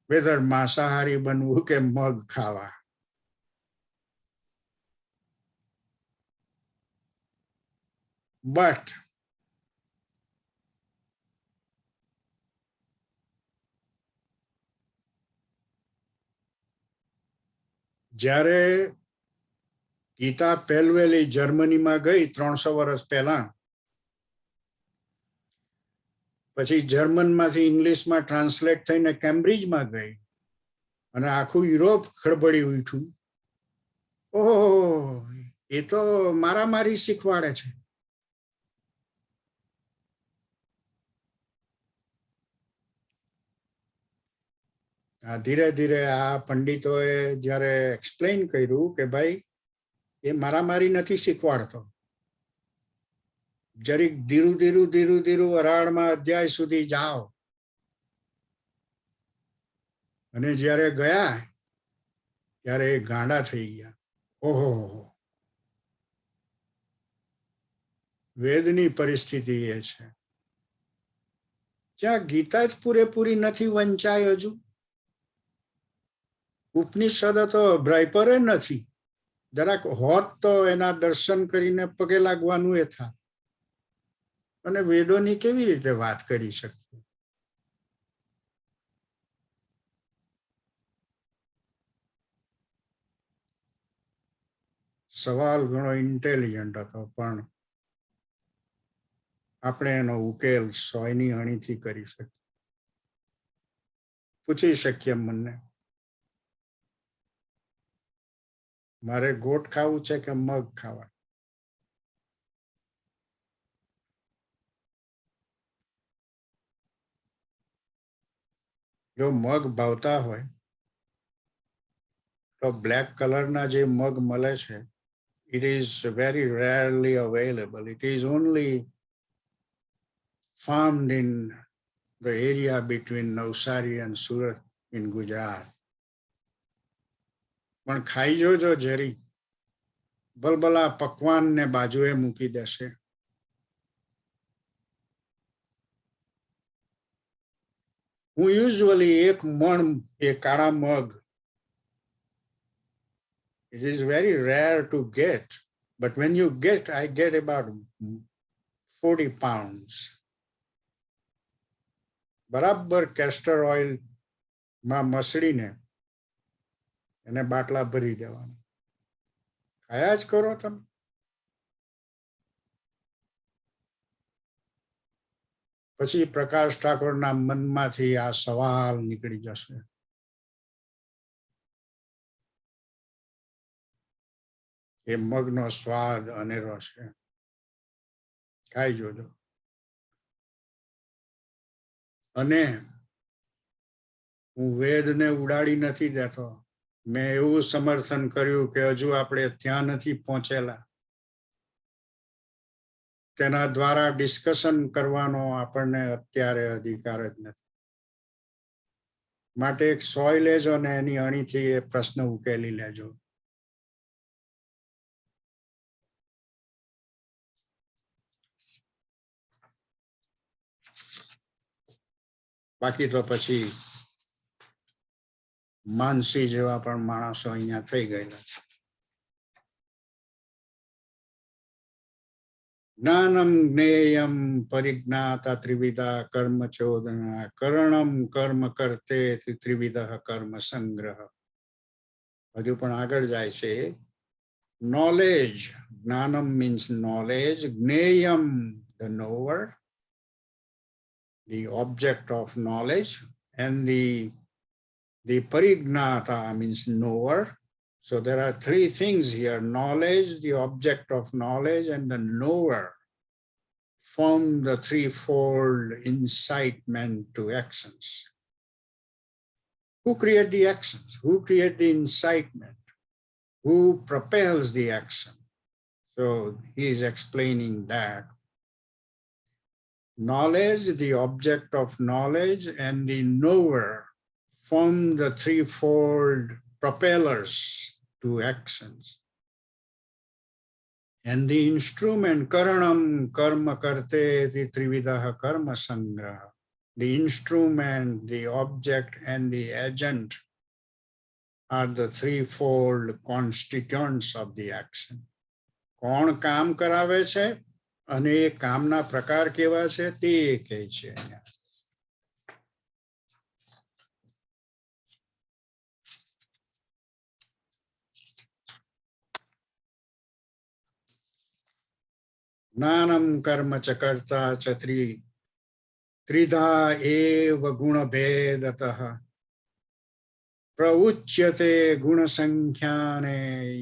Whether Masahari banvu ke mag khawa. But જ્યારે ગીતા પહેલવેલી જર્મનીમાં ગઈ 300 વર્ષ પહેલા, પછી જર્મનમાંથી ઇંગ્લિશમાં translate થઈને કેમ્બ્રિજમાં ગઈ અને આખું યુરોપ ખળબળી ઉઠ્યું. ઓહો, એ તો મારામારી શીખવાડે છે. ધીરે ધીરે આ પંડિતોએ જ્યારે એક્સપ્લેન કર્યું કે ભાઈ એ મારામારી નથી શીખવાડતો, જરીક ધીરું ધીરું ધીરું ધીરું 18મા અધ્યાય સુધી જાઓ. અને જ્યારે ગયા ત્યારે એ ગાંડા થઈ ગયા. ઓહો, વેદની પરિસ્થિતિ એ છે. જ્યાં ગીતા જ પૂરેપૂરી નથી વંચાય હજુ. ઉપનિષદ તો અભરાય પર નથી. જરાક હોત તો એના દર્શન કરીને પગે લાગવાનું એ થાય. અને વેદોની કેવી રીતે વાત કરી શકીએ? સવાલ ઘણો ઇન્ટેલિજન્ટ હતો, પણ આપણે એનો ઉકેલ સોયની અણીથી કરી શકીએ. પૂછી શકીએ મનને, મારે ગોટ ખાવું છે કે મગ ખાવા? જો મગ ભાવતા હોય તો બ્લેક કલરના જે મગ મળે છે, it is very rarely available. It is only farmed in the area between Navsari and Surat in Gujarat. પણ ખાઈ જોજો જરી, બલબલા પકવાનને બાજુએ મૂકી દેશે. હું યુઝ્યુઅલી એક મણ એ કાળા મગ, it is very rare to get, but when you get, I get about 40 pounds. બરાબર કેસ્ટર ઓઇલ માં મસળીને એને બાટલા ભરી દેવાના. ખાયા જ કરો તમે. પછી પ્રકાશ ઠાકોરના મનમાંથી આ સવાલ નીકળી જશે, એ મગનો સ્વાદ અનેરો છે, ખાઈ જોજો. અને હું વેદને ઉડાડી નથી દેતો, મેં એવું સમર્થન કર્યું કે હજુ આપણે ત્યાં નથી પહોંચેલા, તેના દ્વારા ડિસ્કશન કરવાનો આપણને અત્યારે અધિકાર જ નથી. માટે એક સોય લેજો ને એની અણીથી એ પ્રશ્ન ઉકેલી લેજો. બાકી તો પછી માનસી જેવા પણ માણસો અહીંયા થઈ ગયેલા. જ્ઞાનમ જ્ઞેયમ પરિજ્ઞાતા ત્રિવિધા કર્મ ચોદના કરણમ કર્મ કરતે ત્રિવિધ કર્મ સંગ્રહ. હજુ પણ આગળ જાય છે. Knowledge, jnanam means knowledge, jneyam the knower, the object of knowledge, and the parignata means knower. So there are three things here: knowledge, the object of knowledge, and the knower form the threefold incitement to actions. Who create the actions? Who create the incitement? Who propels the action? So he is explaining that knowledge, the object of knowledge, and the knower form the threefold propellers to actions. And the instrument, karanam karma karte the trividaha karma sangraha. The instrument, the object, and the agent are the threefold constituents of the action. કોણ કામ કરાવે છે અને એ કામના પ્રકાર કેવા છે તે કહે છે અહીંયા. જ્ઞાનમ કર્મ ચ કર્તા ચ ત્રિધા એવ ગુણભેદતઃ પ્રઉચ્યતે ગુણસંખ્યાને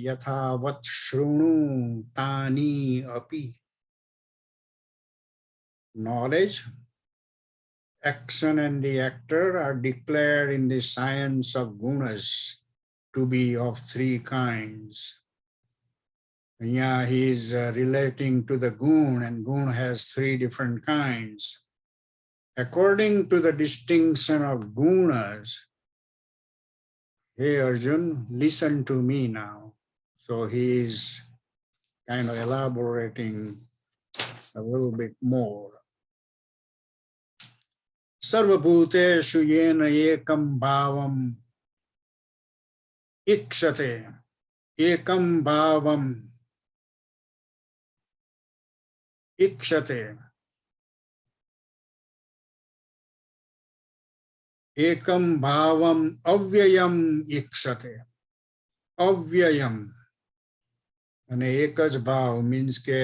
યથાવત શૃણુ તાની અપી. Knowledge, action, and the actor are declared in the science of gunas to be of three kinds. Here he is relating to the gun, and gun has three different kinds. According to the distinction of gunas, hey Arjun, listen to me now. So he is kind of elaborating a little bit more. Sarvabhuteshu yena ekam bhavam ikshate. Ekam bhavam ikshate. Ekam bhavam avyayam ikshate. Avyayam. અને એક જ ભાવ means કે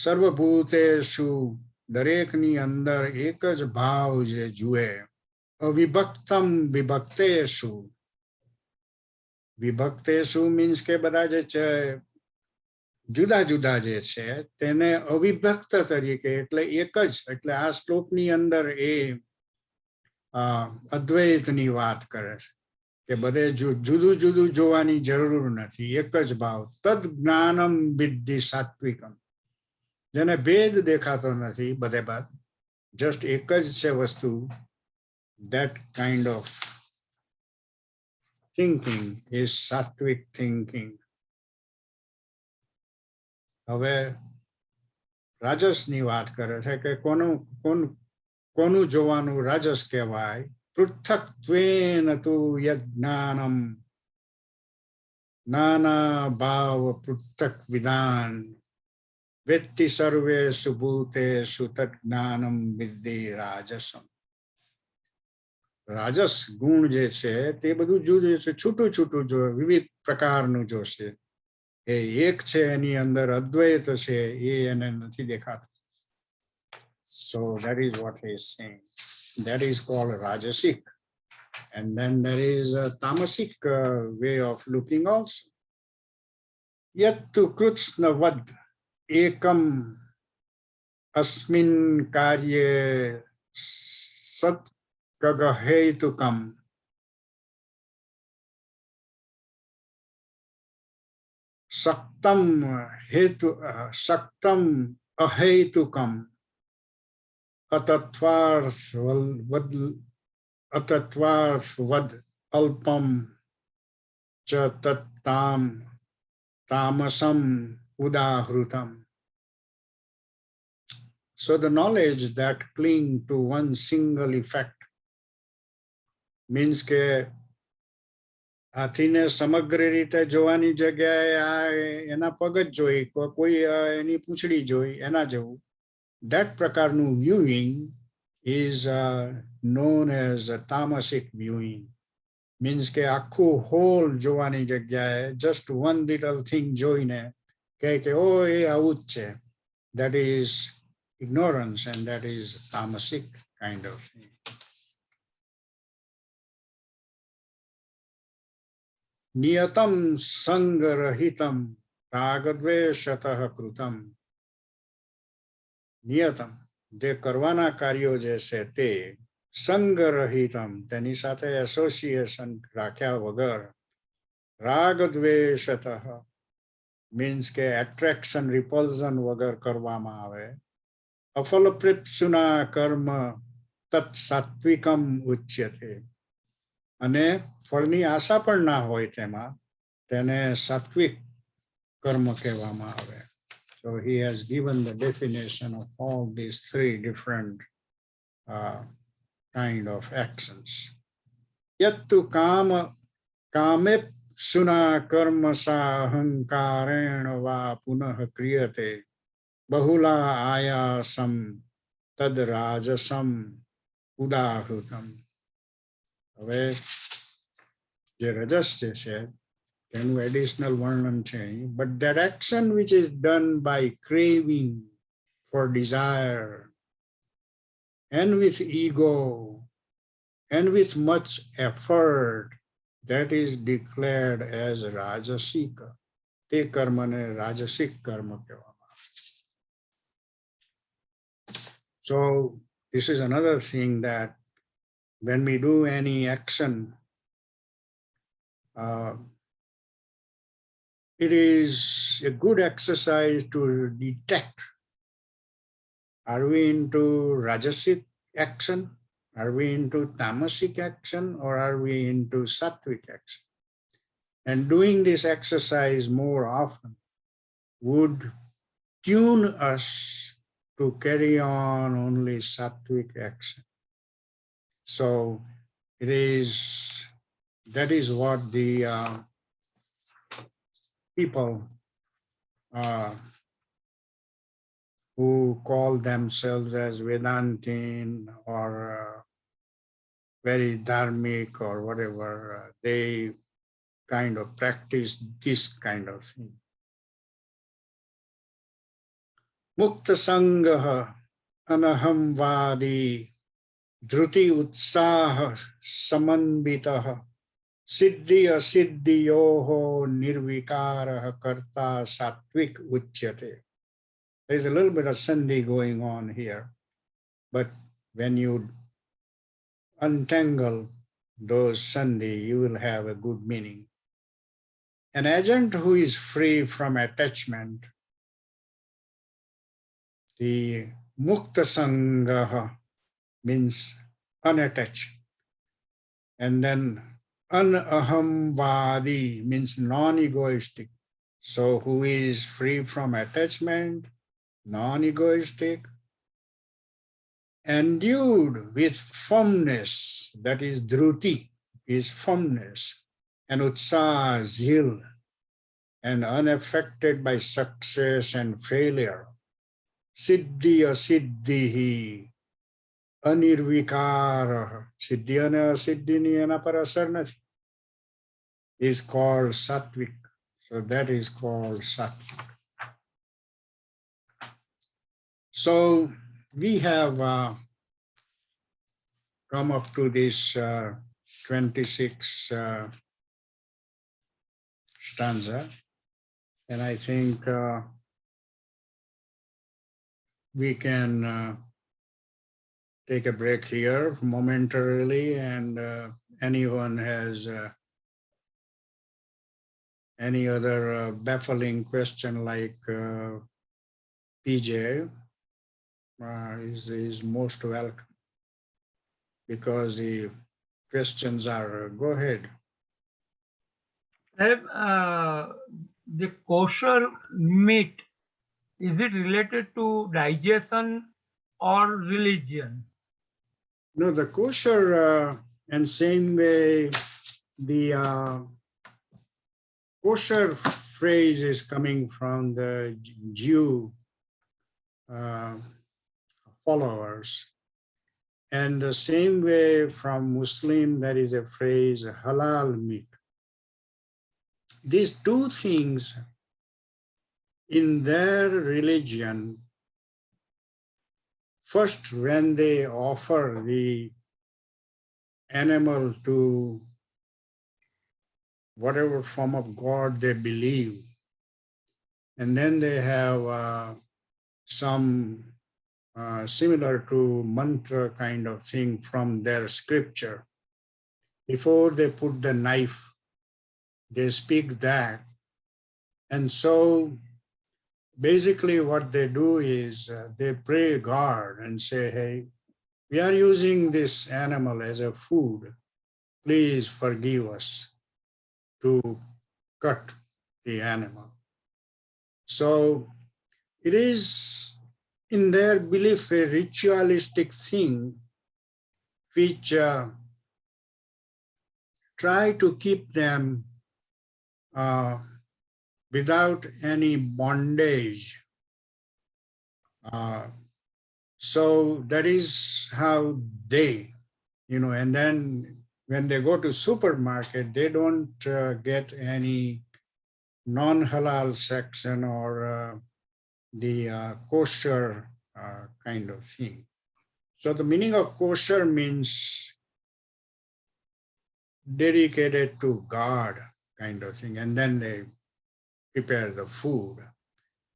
સર્વભૂતેષુ દરેકની અંદર એક જ ભાવ જે જુએ. અવિભક્તમ વિભક્તેષુ. વિભક્તેષુ મીન્સ કે બધા જે છે જુદા જુદા જે છે તેને અવિભક્ત તરીકે એટલે એક જ, એટલે આ શ્લોકની અંદર એ અદ્વૈતની વાત કરે છે કે બધે જુદું જુદું જોવાની જરૂર નથી, એક જ ભાવ. તદ જ્ઞાનમ વિદ્ધિ સાત્વિકમ. જેને ભેદ દેખાતો નથી બધે બાદ, જસ્ટ એક જ છે વસ્તુ. that kind of thinking is sattvic thinking. હવે રાજસની વાત કરે છે કે કોનું જોવાનું રાજસ કહેવાય. પૃથક્ત્વેન તુ યજ્ઞાનમ નાના ભાવ પૃથક વિધાન વેત્તિ સર્વેષુ ભૂતેષુ તજ્ઞાનમ વિદ્ધિ રાજસમ. રાજસ ગુણ જે છે તે બધું જુદું છે, છૂટું છૂટું જો વિવિધ પ્રકારનું જોશે. એ એક છે એની અંદર અદ્વૈત છે એ એને નથી દેખાતું. So that is what he is saying. That is called rajasic. And then there is a tamasic way of looking also. Yattu krutznavad ekam asmin karye sat kagahetukam. Saktam ahetukam atatvarvad alpam cha tattam tamasam udahrutam. So the knowledge that cling to one single effect means કે હાથીને સમગ્ર રીતે જોવાની જગ્યાએ એના પગ જ જોઈ, કોઈ એની પૂંછડી જોઈ, એના જેવું. That પ્રકારનું viewing is known as a tamasic viewing. Means કે આખું હોલ જોવાની જગ્યાએ just one little thing જોઈને કે ઓ એ આવું જ છે. That is ignorance and that is tamasic kind of thing. નિયતમ સંગરહિતમ રાગદ્વેષતઃ કૃતમ. નિયતમ જે કરવાના કાર્યો જે છે તે સંગરહિતમ તેની સાથે એસોસિએશન રાખ્યા વગર, રાગદ્વેષતઃ મીન્સ કે એટ્રેક્શન રિપલ્ઝન વગર કરવામાં આવે. અફલપ્રેપ્સુના કર્મ તત્ સાત્વિકમ ઉચ્યતે. અને ફળની આશા પણ ના હોય તેમાં, તેને સાત્વિક કર્મ કહેવામાં આવે. So he has given the definition of all these three different kind of actions. Yattu kamepsuna karma sa ahankarena va punah kriyate bahula ayasam tad rajasam udahrutam. હવે જે રજસ જે છે તેનું એડિશનલ વર્ણન છે. But that action which is done by craving for desire and with ego and with much effort, that is declared as rajasika. તે કર્મને રાજસિક કર્મ કહેવામાં આવે. So this is another thing that when we do any action, it is a good exercise to detect, are we into rajasic action, are we into tamasic action, or are we into sattvic action? And doing this exercise more often would tune us to carry on only sattvic action. So that is what the people who call themselves as Vedantin or very dharmic or whatever, they kind of practice this kind of thing. Mukta Sangaha Anahamvadi Dhruti Utsaha Samanvitaha Siddhi Asiddhiyoho Nirvikaraha Karta Satvik Uchyate. There's a little bit of sandhi going on here, but when you untangle those sandhi, you will have a good meaning. An agent who is free from attachment, the mukta sangaha means unattached, and then anahamvadi means non-egoistic. So who is free from attachment, non-egoistic, endued with firmness, that is dhruti, is firmness, and utsaha, zeal, and unaffected by success and failure. Siddhi asiddhihi, anirvikara, siddhi and asiddhi and aparasarnathi, is called sattvic. So that is called sattvic. So we have come up to this 26 stanza, and I think we can take a break here momentarily, and anyone has any other baffling question like PJ is most welcome, because the questions are, go ahead. The kosher meat, is it related to digestion or religion? No, the kosher, and same way, the kosher phrase is coming from the Jew followers. And the same way from Muslim, there is a phrase, halal meat. These two things in their religion, first when they offer the animal to whatever form of God they believe, and then they have some similar to mantra kind of thing from their scripture. Before they put the knife, they speak that. And so basically what they do is they pray God and say, hey, we are using this animal as a food. Please forgive us to cut the animal. So it is in their belief a ritualistic thing which try to keep them without any bondage. So that is how they, and then when they go to supermarket, they don't get any non-halal section or the kosher kind of thing. So the meaning of kosher means dedicated to God kind of thing, and then they prepare the food.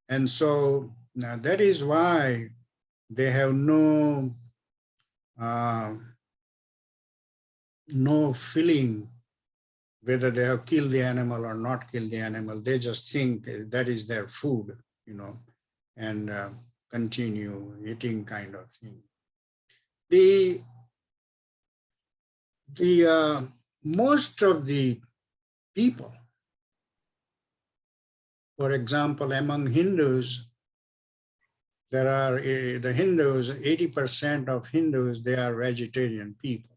And so that is why they have no feeling whether they have killed the animal or not killed the animal. They just think that is their food, and continue eating kind of thing. The most of the people, for example, among Hindus, there are the Hindus, 80% of Hindus, they are vegetarian people.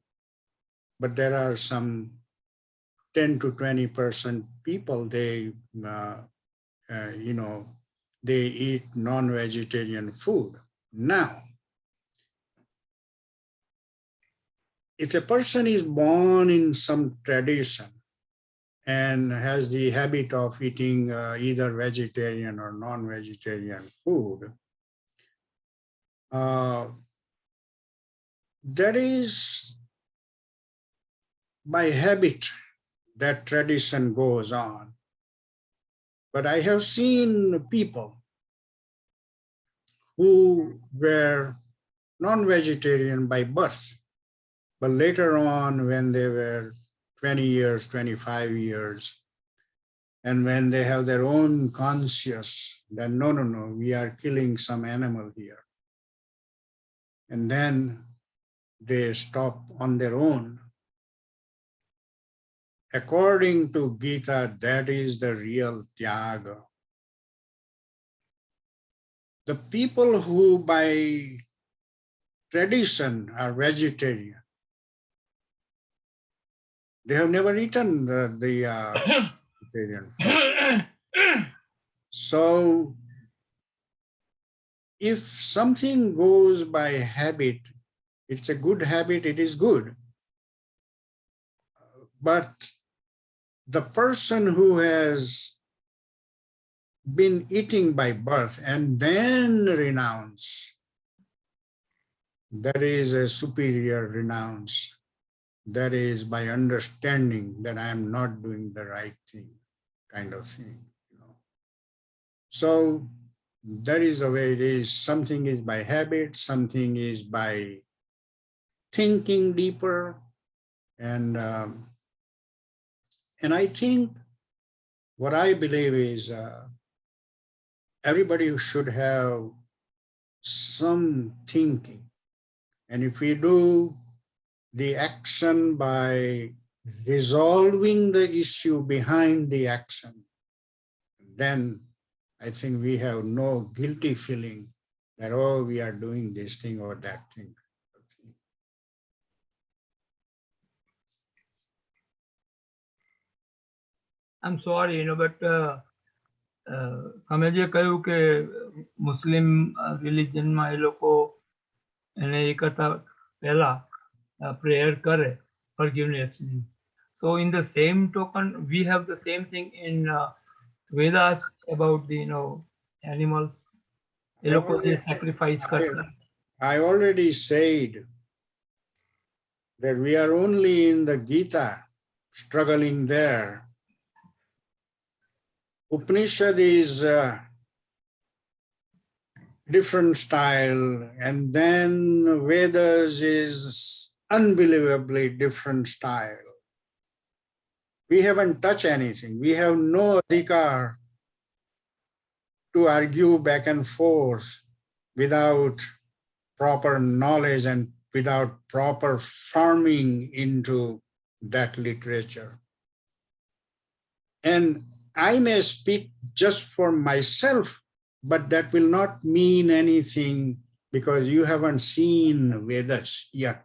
But there are some 10 to 20% people, they, they eat non-vegetarian food. Now, if a person is born in some tradition and has the habit of eating either vegetarian or non-vegetarian food, That is by habit that tradition goes on. But I have seen people who were non-vegetarian by birth, but later on when they were 20 years, 25 years, and when they have their own conscious that no, we are killing some animal here. And then they stop on their own. According to Gita, that is the real tyaga. The people who by tradition are vegetarian, they have never eaten the vegetarian food. So if something goes by habit, it's a good habit, it is good. But the person who has been eating by birth and then renounce, that is a superior renounce. That is by understanding that I am not doing the right thing, kind of thing. So that is the way it is. Something is by habit, something is by thinking deeper. And I think what I believe is everybody should have some thinking. And if we do the action by resolving the issue behind the action, then I think we have no guilty feeling that, oh, we are doing this thing or that thing. I'm sorry, but તમે જે કહ્યું કે મુસ્લિમ રિલિજનમાં એ લોકો એને એ કરતા પહેલા prayer કરે forgivenessly. So in the same token, we have the same thing in Vedas about the animals. એ લોકો જે sacrifice કરતા. I already said that we are only in the Gita struggling there. Upanishad is different style, and then Vedas is unbelievably different style. We haven't touched anything. We have no adhikar to argue back and forth without proper knowledge and without proper farming into that literature. And I may speak just for myself, but that will not mean anything because you haven't seen Vedas yet.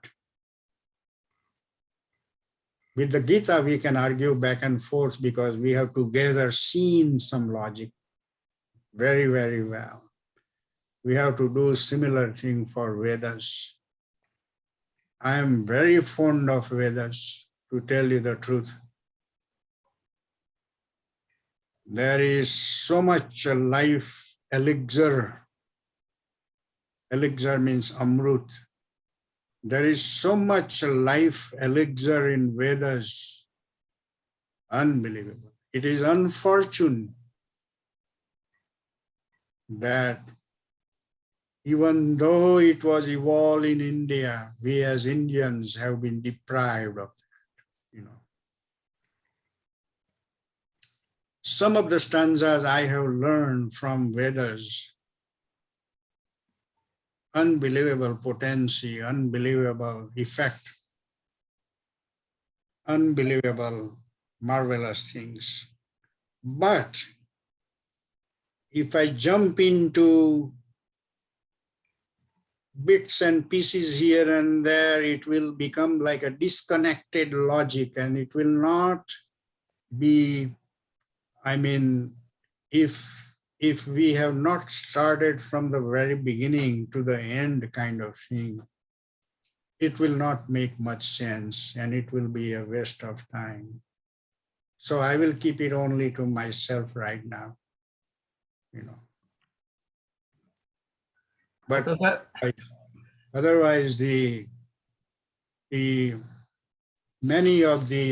With the Gita, we can argue back and forth because we have together seen some logic very, very well. We have to do similar thing for Vedas. I am very fond of Vedas, to tell you the truth. There is so much life elixir. Elixir means amrut. There is so much life elixir in Vedas. Unbelievable. It is unfortunate that even though it was evolved in India, we as Indians have been deprived of that, Some of the stanzas I have learned from Vedas, unbelievable potency, unbelievable effect, unbelievable, marvelous things. But if I jump into bits and pieces here and there, it will become like a disconnected logic, and it will not be, if we have not started from the very beginning to the end kind of thing, it will not make much sense and it will be a waste of time. So I will keep it only to myself right now, but તો સાહેબ, otherwise the many of the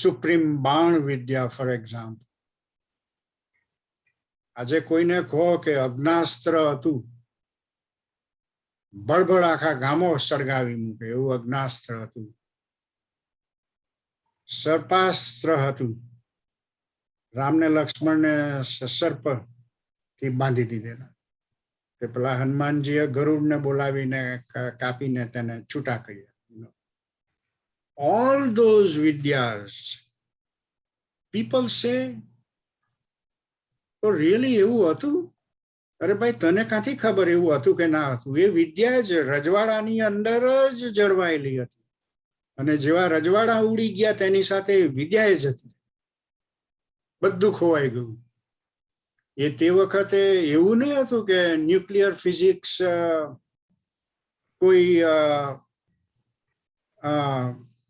supreme બાણ વિદ્યા, for example, આજે કોઈને કહો કે અગ્નાસ્ત્ર હતું, બળબડ આખા ગામો સળગાવી મૂકે એવું અગ્નાસ્ત્ર હતું. સર્પાસ્ત્ર હતું, રામને લક્ષ્મણને સર્પ થી બાંધી દીધેલા. તે પેલા હનુમાનજીએ ગરુડને બોલાવીને કાપીને તેને છૂટા કર્યા. All those vidyas, people say, તો really એવું હતું? અરે ભાઈ, તને ક્યાંથી ખબર એવું હતું કે ના હતું? એ વિદ્યા જ રજવાડાની અંદર જ જળવાયેલી હતી, અને જેવા રજવાડા ઉડી ગયા તેની સાથે વિદ્યા જ હતી. બધું ખોવાઈ ગયું. એ તે વખતે એવું નહીં હતું કે ન્યુક્લિયર ફિઝિક્સ કોઈ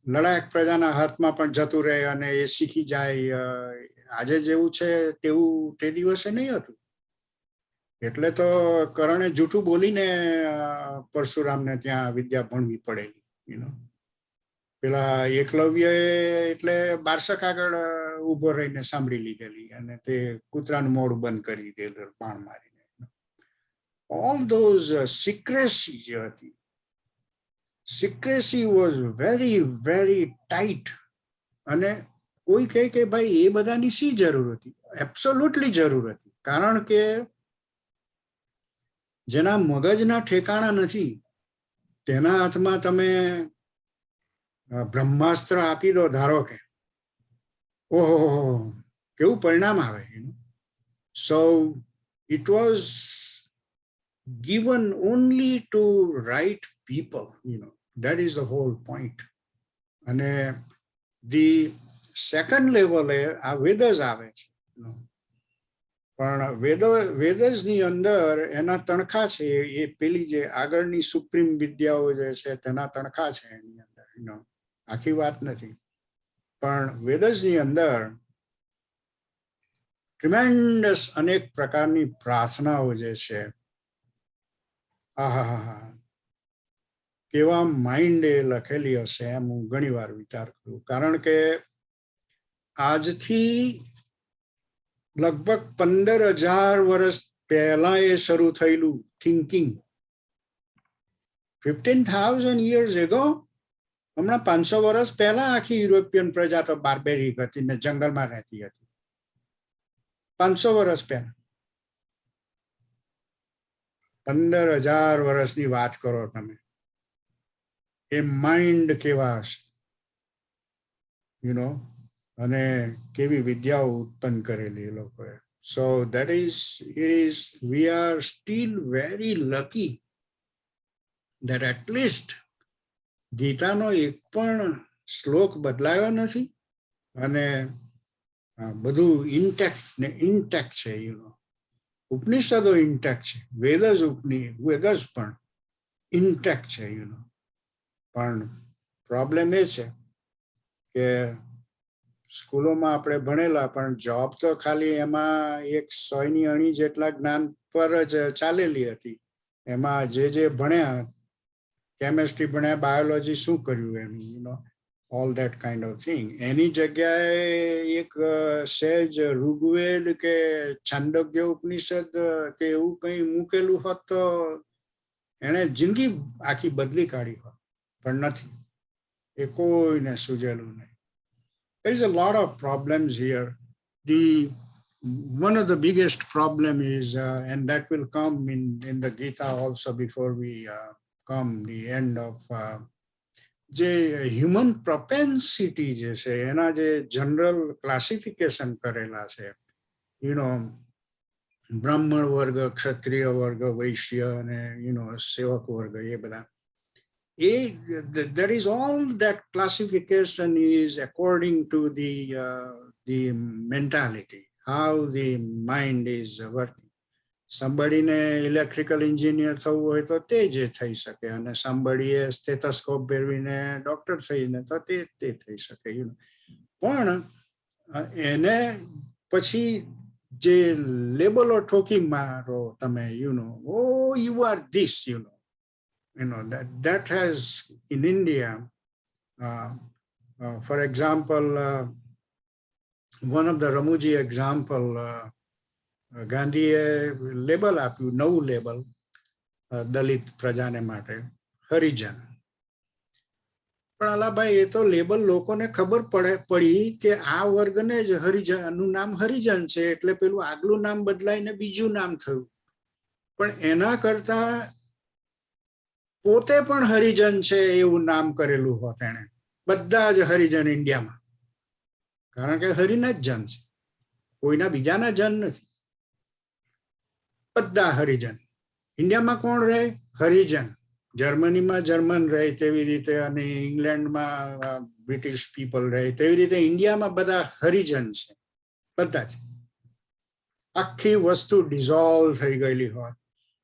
લડાયક પ્રજાના હાથમાં પણ જતું રહે અને એ શીખી જાય. આજે જેવું છે તેવું તે દિવસે નહીં હતું. એટલે તો કરણે જૂઠું બોલીને પરશુરામને ત્યાં વિદ્યા ભણવી પડેલી. પેલા એકલવ્ય એટલે બારસક આગળ ઉભો રહીને સાંભળી લીધેલી, અને તે કૂતરાનું મોઢું બંધ કરી દીધેલું બાણ મારીને. All those secrecy જે હતી, secrecy was very very tight. અને કોઈ કહે કે ભાઈ એ બધાની શી જરૂર હતી? એબ્સોલ્યુટલી જરૂર હતી. કારણ કે જેના મગજના ઠેકાણા નથી તેના હાથમાં તમે બ્રહ્માસ્ત્ર આપી દો, ધારો કે, ઓહો, કેવું પરિણામ આવે. So it was given only to right people, that is the whole point. અને the second level આ વેદસ આવે છે. પણ વેદસ ની અંદર એના તણખા છે. એ પેલી જે આગળની સુપ્રીમ વિદ્યાઓ જે છે તેના તણખા છે એની અંદર. આખી વાત નથી, પણ વેદસની અંદર ટ્રીમેન્ડસ અનેક પ્રકારની પ્રાર્થનાઓ જે છે, આહા, કેવા માઇન્ડ એ લખેલી હશે એમ હું ઘણી વાર વિચાર કરું. કારણ કે આજથી લગભગ 15,000 વર્ષ પહેલા એ શરૂ થયેલું થિંકિંગ, 15,000 years ago. હમણાં 500 વર્ષ પહેલા આખી યુરોપિયન પ્રજા તો બાર્બેરિક હતી ને જંગલમાં રહેતી હતી. 500 વર્ષ પહેલા, 15,000 વર્ષની વાત કરો તમે. એ માઇન્ડ કેવા હશે, અને કેવી વિદ્યાઓ ઉત્પન્ન કરેલી એ લોકોએ. સો that is we are still very lucky that at least ગીતાનો એક પણ શ્લોક બદલાયો નથી, અને બધું ઇન્ટેક્ટ છે. ઉપનિષદો ઇન્ટેક્ટ છે, વેદસ પણ ઇન્ટેક્ટ છે. પણ પ્રોબ્લેમ એ છે કે સ્કૂલોમાં આપણે ભણેલા, પણ જોબ તો ખાલી એમાં 100ની અણી જેટલા જ્ઞાન પર જ ચાલેલી હતી. એમાં જે ભણ્યા, કેમેસ્ટ્રી ભણ્યા, બાયોલોજી શું કર્યું એનું, all that kind of thing. એની જગ્યાએ એક સહેજ ઋગ્વેદ કે છાંદોગ્ય ઉપનિષદ કે એવું કંઈ મૂકેલું હોત તો એને જિંદગી આખી બદલી કાઢી હોત. પણ નથી, એ કોઈને સૂઝેલું નહીં. There is a lot of problems here. One of the biggest problem is, and that will come in the Gita also before we come the end of જે હ્યુમન પ્રોપેન્સિટી જે છે એના જે જનરલ ક્લાસિફિકેશન કરેલા છે, બ્રાહ્મણ વર્ગ, ક્ષત્રિય વર્ગ, વૈશ્ય અને સેવક વર્ગ, એ બધા, there is all that classification is according to the mentality, how the mind is working. Somebody ને ઇલેક્ટ્રિકલ એન્જિનિયર થવું હોય તો તે જે થઈ શકે, અને somebody એ સ્ટેથોસ્કોપ પહેરવીને ડોક્ટર થઈને તો તે થઈ શકે. પણ એને પછી જે લેબલો ઠોકી મારો તમે, oh, you are this, that has in India, for example, one of the Ramuji example, ગાંધીએ લેબલ આપ્યું, નવું લેબલ દલિત પ્રજાને માટે, હરિજન. પણ અલાભાઈ એ તો લેબલ લોકોને ખબર પડી કે આ વર્ગને જ હરિજનનું નામ હરિજન છે એટલે પેલું આગલું નામ બદલાઈને બીજું નામ થયું. પણ એના કરતા પોતે પણ હરિજન છે એવું નામ કરેલું હોત એને, બધા જ હરિજન ઇન્ડિયામાં, કારણ કે હરિના જ જન છે, કોઈના બીજાના જન નથી, બધા હરિજન. ઇન્ડિયામાં કોણ રહે? હરિજન. જર્મનીમાં જર્મન રહે તેવી રીતે, અને ઇંગ્લેન્ડમાં બ્રિટિશ પીપલ રહે તેવી રીતે ઇન્ડિયામાં બધા હરિજન છે, બધા જ. આખી વસ્તુ ડિઝોલ્વ થઈ ગયેલી હોય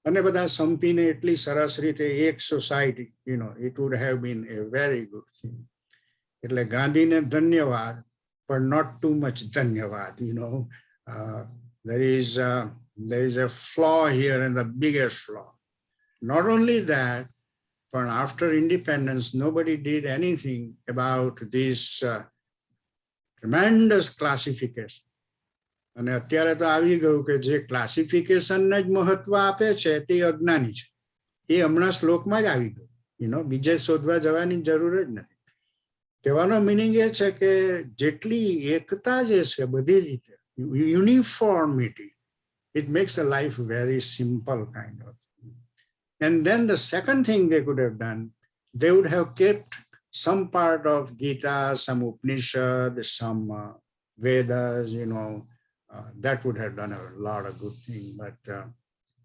અને બધા સંપીને એટલી સરસ રીતે એક society, it would have been a very good thing. એટલે ગાંધીને ધન્યવાદ, but not too much ધન્યવાદ. There is a flaw here, and the biggest flaw. Not only that, but after independence, nobody did anything about this tremendous classification. અને અત્યારે તો આવી ગયું કે જે ક્લાસિફિકેશનને જ મહત્વ આપે છે તે અજ્ઞાની છે. એ હમણાં શ્લોકમાં જ આવી ગયું, બીજે શોધવા જવાની જરૂર જ નથી. કહેવાનો મિનિંગ એ છે કે જેટલી એકતા જે છે બધી રીતે, uniformity, it makes a life very simple kind of. And then the second thing they could have done, they would have kept some part of Gita, some Upanishad, some Vedas, that would have done a lot of good thing. But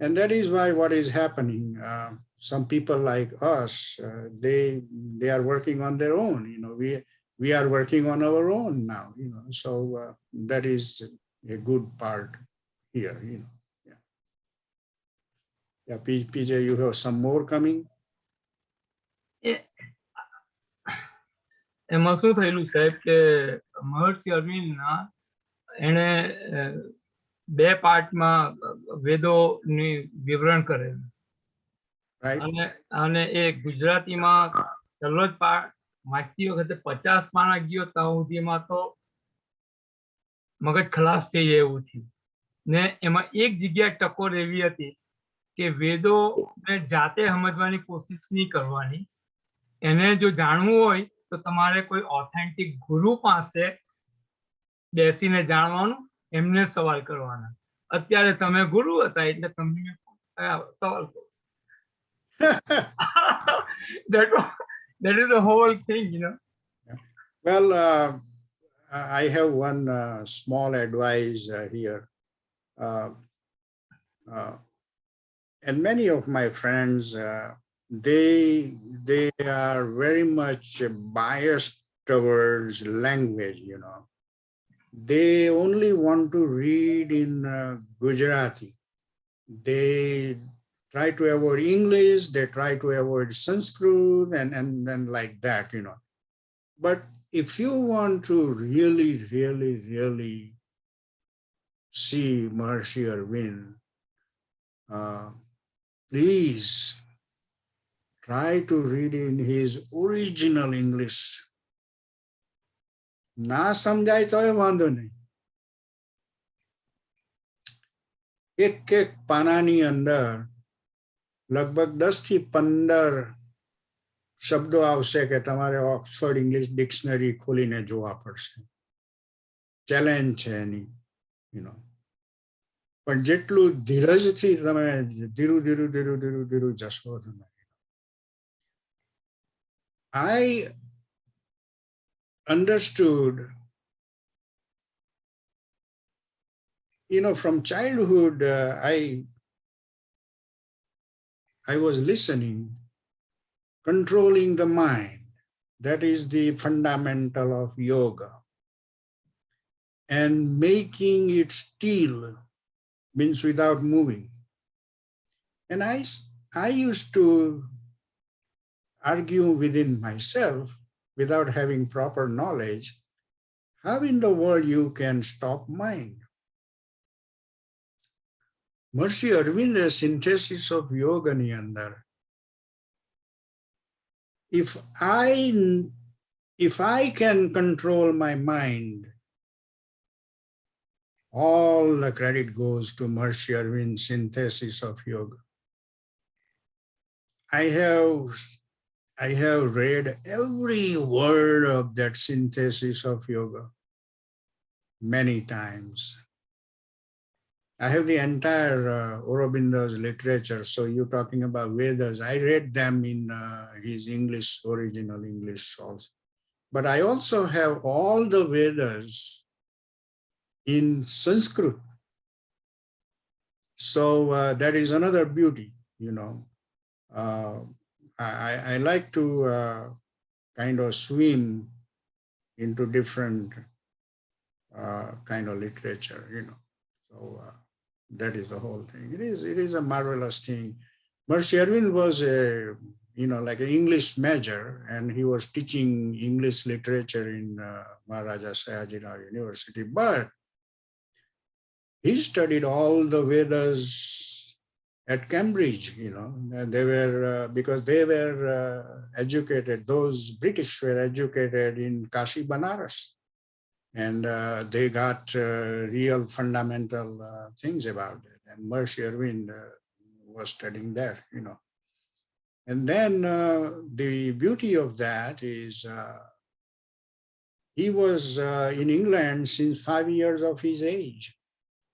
and that is why what is happening, some people like us, they are working on their own. We are working on our own now. So that is a good part here. Yeah, PJ, you have some more coming? એમાં શું થયેલું સાહેબ કે મહર્ષિ અરવિંદના એણે બે પાર્ટમાં વેદોની વિવરણ કરેલું, અને એ ગુજરાતીમાં પહેલો જ પાઠ વાંચતી વખતે 50 પાના ગયો ત્યાં સુધીમાં તો મગજ ખલાસ થઈ જાય એવું થયું. ને એમાં એક જગ્યા ટકોર એવી હતી કે વેદોને જાતે સમજવાની કોશિશ નહીં કરવાની, એને જો જાણવું હોય તો તમારે કોઈ ઓથેન્ટિક ગુરુ પાસે બેસીને જાણવાનું, એમને સવાલ કરવાના. અત્યારે તમે ગુરુ હતા એટલે તમને સવાલ કરો. That is the whole thing, Well, I have one small advice here. And many of my friends, they are very much biased towards language. They only want to read in Gujarati. They try to avoid English, they try to avoid Sanskrit, and then like that. But if you want to really, really, really see Maharishi Arvind, please try to read in his original English. ના સમજાય તો વાંધો નહીં, એક પાનાની અંદર લગભગ 10 થી 15 શબ્દો આવશે કે તમારે ઓક્સફર્ડ ઇંગ્લિશ ડિક્શનરી ખોલીને જોવા પડશે. ચેલેન્જ છે એની. પણ જેટલું ધીરજથી તમે ધીરું જશો તમે. I understood, from childhood, I was listening, controlling the mind. That is the fundamental of yoga. And making it still means without moving. And I used to argue within myself, without having proper knowledge, how in the world you can stop mind? Maharshi Aurobindo synthesis of યોગની અંદર if I can control my mind, all the credit goes to Maharishi Arvind's synthesis of yoga. I have read every word of that synthesis of yoga many times. I have the entire Aurobindo's literature. So you're talking about Vedas. I read them in his English, original English also. But I also have all the Vedas in Sanskrit. So that is another beauty, you know. I like to kind of swim into different kind of literature, you know. So that is the whole thing. It is a marvelous thing. Maharishi Arvind was like an English major, and he was teaching English literature in Maharaja Sayajirao University. But he studied all the Vedas at Cambridge, you know. They were, because they were educated, those British were educated in Kashi Banaras. And they got real fundamental things about it. And Maharishi Arvind was studying there, you know. And then the beauty of that is he was in England since 5 years of his age.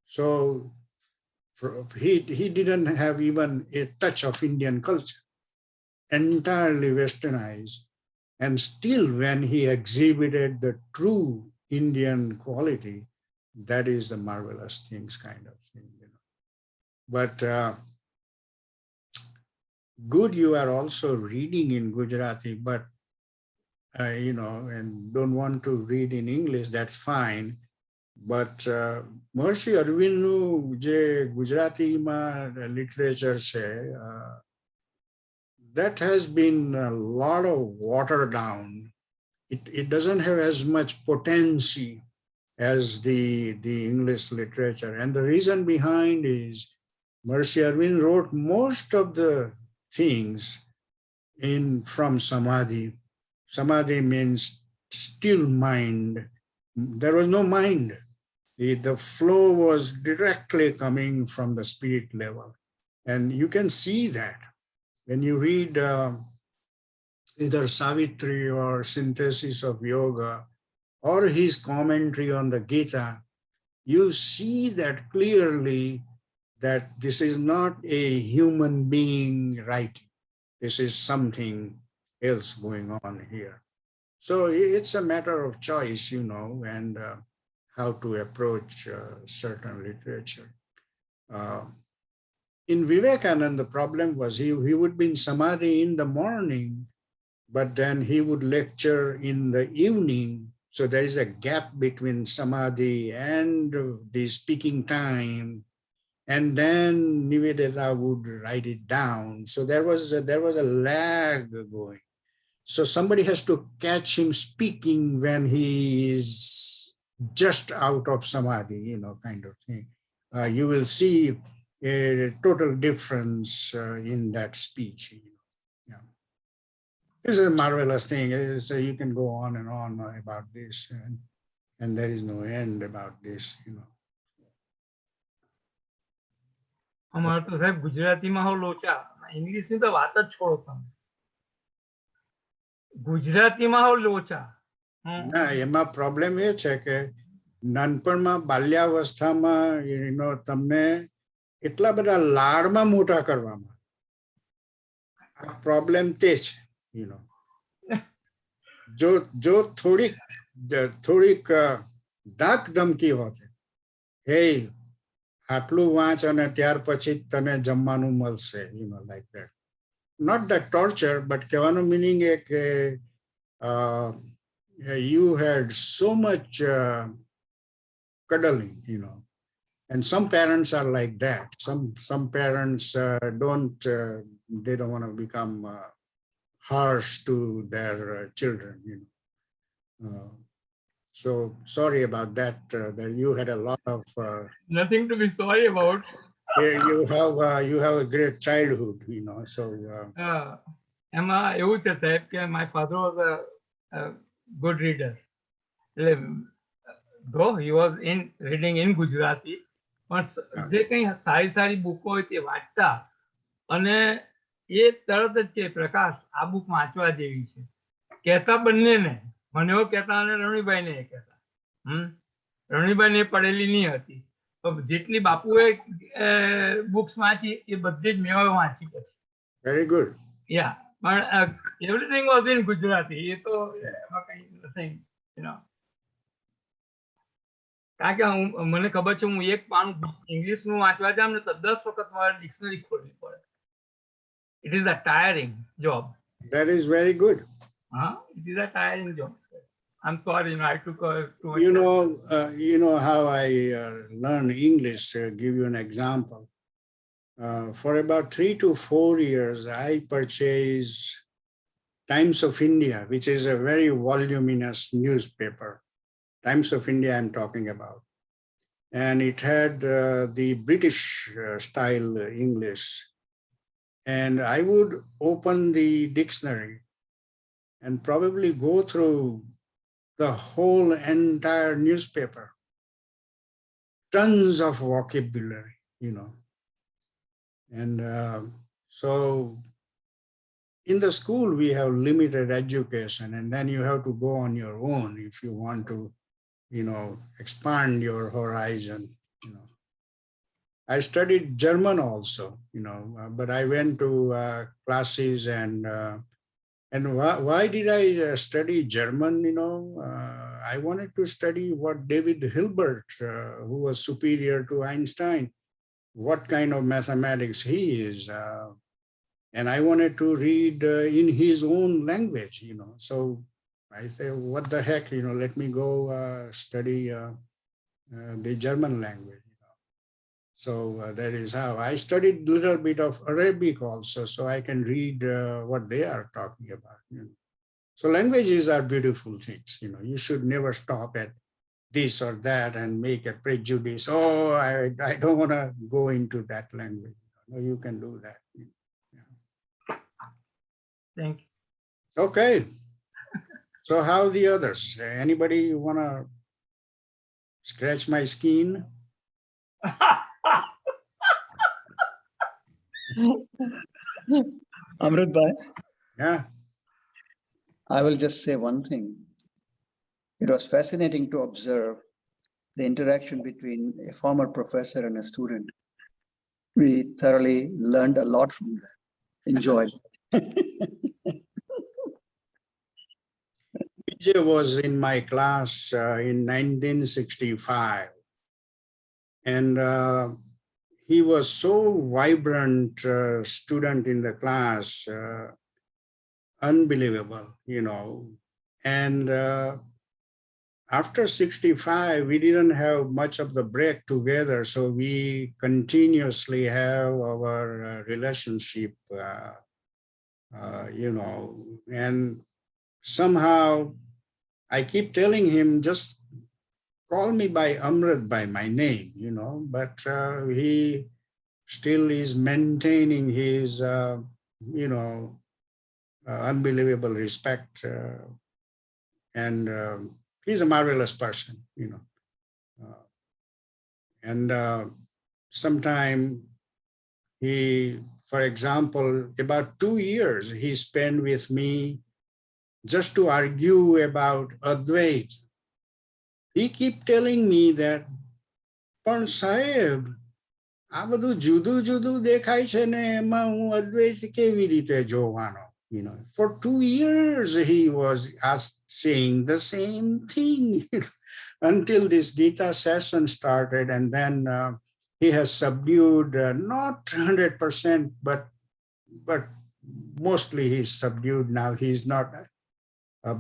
So he didn't have even a touch of Indian culture, entirely westernized. And still when he exhibited the true Indian quality, that is the marvelous things kind of thing, you know. But good you are also reading in Gujarati, but you know, and don't want to read in English, that's fine. But Maharishi Arvindનું જે ગુજરાતીમાં literature છે, that has been a lot of watered down. It doesn't have as much potency as the English literature. And the reason behind is Maharishi Arvind wrote most of the things from Samadhi. Samadhi means still mind. There was no mind. The flow was directly coming from the spirit level. And you can see that when you read either Savitri or Synthesis of Yoga or his commentary on the Gita, you see that clearly that this is not a human being writing. This is something else going on here. So it's a matter of choice, you know, and how to approach certain literature. In Vivekananda, the problem was he would be in Samadhi in the morning, but then he would lecture in the evening. So there is a gap between Samadhi and the speaking time. And then Nivedita would write it down. So there was a lag going. So somebody has to catch him speaking when he is just out of Samadhi, you know, kind of thing. You will see a total difference in that speech. You know. Yeah. This is a marvelous thing. So you can go on and on about this, and there is no end about this, you know. અમારે તો સાહેબ ગુજરાતીમાં હો લોચા, ઇંગ્લિશની તો વાત જ છોડો તમે. ગુજરાતીમાં હો લોચા. ના, એમાં પ્રોબ્લેમ એ છે કે નાનપણમાં બાલ્યાવસ્થામાં તમને એટલા બધા લાડમાં મોટા કરવામાં, આ પ્રોબ્લેમ તે છે, જો થોડીક ધાક ધમકી હોત, હે આટલું વાંચ અને ત્યાર પછી તને જમવાનું મળશે, like that. Not that torture, but કહેવાનું meaning એ કે you had so much cuddling, and some parents are like that. Some parents they don't want to become harsh to their children, so sorry about that, that you had a lot of nothing to be sorry about. you have a great childhood, so એમાં એવું છે સાહેબ કે my father was a good reader. Though he was in reading in Gujarati, પણ જે કંઈ સારી સારી બુકો હોય તે વાંચતા અને એ તરત જ કે પ્રકાશ આ બુક વાંચવા જેવી છે કહેતા બંનેને, મને એવું કહેતા અને રણવીભાઈને એ કહેતા. રણવીભાઈને એ પઢેલી નહીં હતી, તો જેટલી બાપુએ બુક્સ વાંચી એ બધી જ મેં વાંચી પછી. very good. Yeah, but everything was in Gujarati. એ તો એમાં કંઈ nothing, કારણ કે મને ખબર છે હું એક પાનું ઇંગ્લિશનું વાંચવા જામ ને તો 10 વખત મારે ડિક્શનરી ખોલવી પડે. It is a tiring job. That is very good. It is a tiring job. I'm sorry, I took too much. You know how I learned English. Give you an example. For about 3 to 4 years, I purchased Times of India, which is a very voluminous newspaper. Times of India I'm talking about. And it had the British style English. And I would open the dictionary and probably go through the whole entire newspaper. Tons of vocabulary, And so in the school, we have limited education, and then you have to go on your own if you want to, expand your horizon. I studied German also, but I went to classes and why did I study German? I wanted to study what David Hilbert, who was superior to Einstein, what kind of mathematics he is. And I wanted to read in his own language, So I say, what the heck, let me go study the German language. So that is how I studied a little bit of Arabic also, so I can read what they are talking about. So languages are beautiful things. You should never stop at this or that and make a prejudice. Oh, I don't want to go into that language. No, you can do that. Thank you. Okay. So how the others? Anybody want to scratch my skin? Amrit Bhai, Yeah. I will just say one thing. It was fascinating to observe the interaction between a former professor and a student. We thoroughly learned a lot from that. Enjoyed. Vijay was in my class in 1965. And he was so vibrant student in the class, unbelievable, And after 65, we didn't have much of the break together. So we continuously have our relationship, and somehow I keep telling him, just call me by Amrit, by my name, but he still is maintaining his, unbelievable respect. And he's a marvelous person, And sometime he, for example, about 2 years, he spent with me just to argue about Advait. He keep telling me that, પણ સાહેબ આ બધું જુદું જુદું દેખાય છે ને એમાં હું અદ્વૈત કેવી રીતે જોવાનો? For 2 years he was saying the same thing until this Gita session started, and then he has subdued, not 100%, but mostly he's subdued now. He's not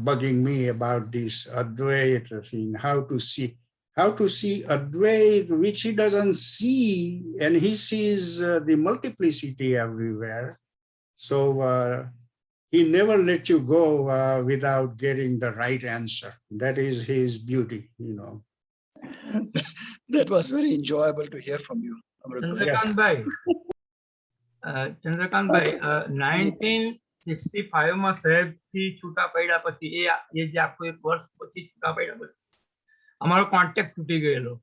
bugging me about this Advaita thing, how to see Advaita, which he doesn't see, and he sees the multiplicity everywhere. So he never let you go without getting the right answer. That is his beauty, That was very enjoyable to hear from you, Chandrakantbhai, Chandrakantbhai, 1965 માં સાહેબ થી છૂટા પડ્યા પછી એ જે આખું એક વર્ષ પછી છૂટા પડ્યા પછી અમારો કોન્ટેક્ટ તૂટી ગયેલો.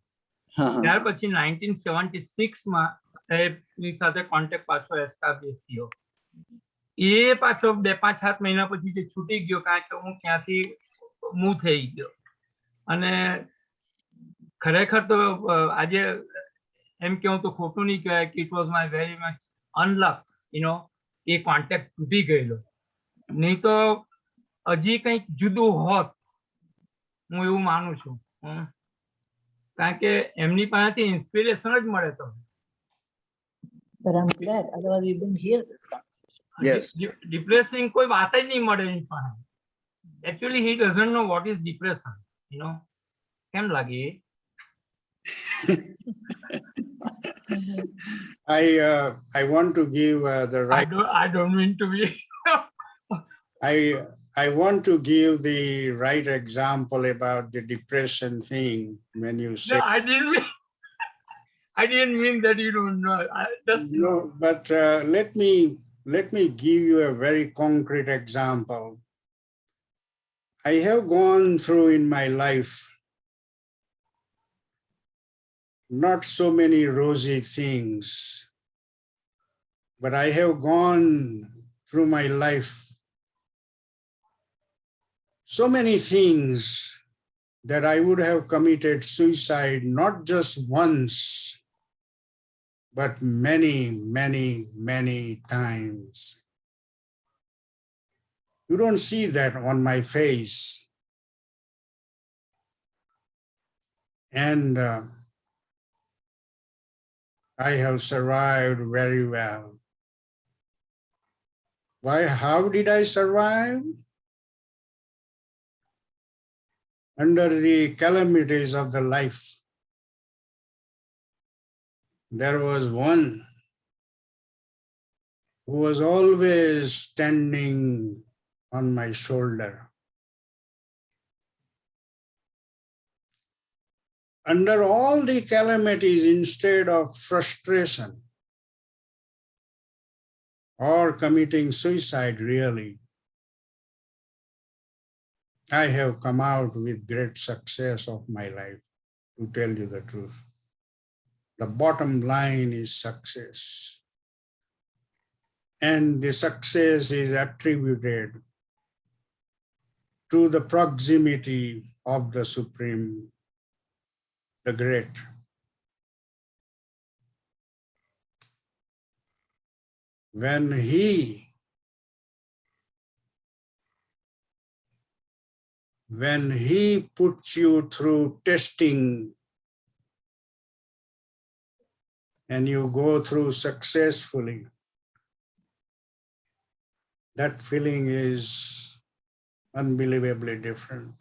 ત્યાર પછી 1976 માં સાહેબની સાથે કોન્ટેક્ટ પાછો એસ્ટાબ્લિશ થયો. એ પાછો 2-5-7 મહિના પછી જે છૂટી ગયો કારણ કે હું ક્યાંથી મૂવ થઈ ગયો. અને ખરેખર તો આજે એમ કેવું તો ખોટું નહીં કહેવાય કે it was my very much unluck એ કોન્ટેક્ટ તૂટી ગયેલો. નહીં તો હજી કંઈક જુદું હોત, હું એવું માનું છું. કારણ કે એમની પાસેથી ઇન્સ્પિરેશન જ મળે તો. But I'm glad, otherwise we wouldn't hear this conversation. Yes. Depressing કોઈ વાત જ નહીં મળે એની પાસે. Actually, he doesn't know what is depression. કેમ લાગે? I want to give the right. I don't mean to be. I want to give the right example about the depression thing when you say. No, I didn't mean that you don't know. No, but let me give you a very concrete example. I have gone through in my life not so many rosy things, but I have gone through my life so many things that I would have committed suicide not just once, but many, many, many times. You don't see that on my face. And I have survived very well. Why? How did I survive? Under the calamities of the life, there was one who was always standing on my shoulder. Under all the calamities, instead of frustration or committing suicide, really, I have come out with great success of my life, to tell you the truth. The bottom line is success. And the success is attributed to the proximity of the Supreme, the Great. When he puts you through testing and you go through successfully, that feeling is unbelievably different.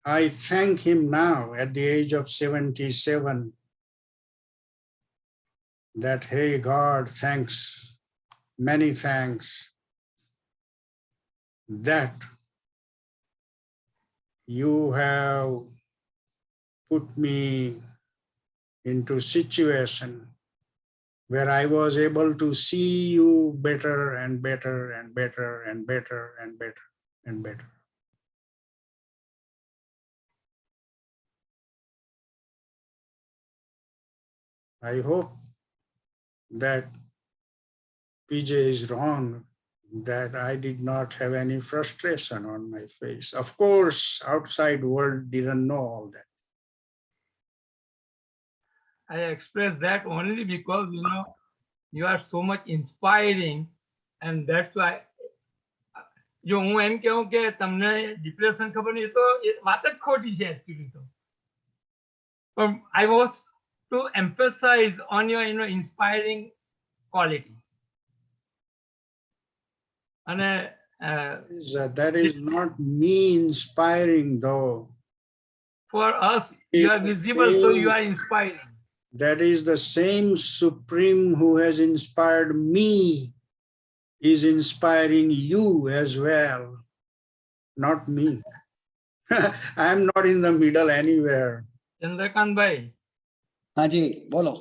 I thank him now at the age of 77 that, hey God, thanks, many thanks, that you have put me into situation where I was able to see you better and better and better and better and better and better. I hope that PJ is wrong, that I did not have any frustration on my face. Of course, outside world didn't know all that. I express that only because you are so much inspiring, and that's why. જો હું એમ કહું કે તમને depression ખબર નહીં તો એ વાત જ ખોટી છે એકચ્યુઅલી તો. પણ I was to emphasize on your inspiring quality. અને that is not me inspiring though. For us, you are visible, so you are inspiring. That is the same Supreme who has inspired me is inspiring you as well, not me. I am not in the middle anywhere. Chandrakantbhai, हाँ जी बोलो.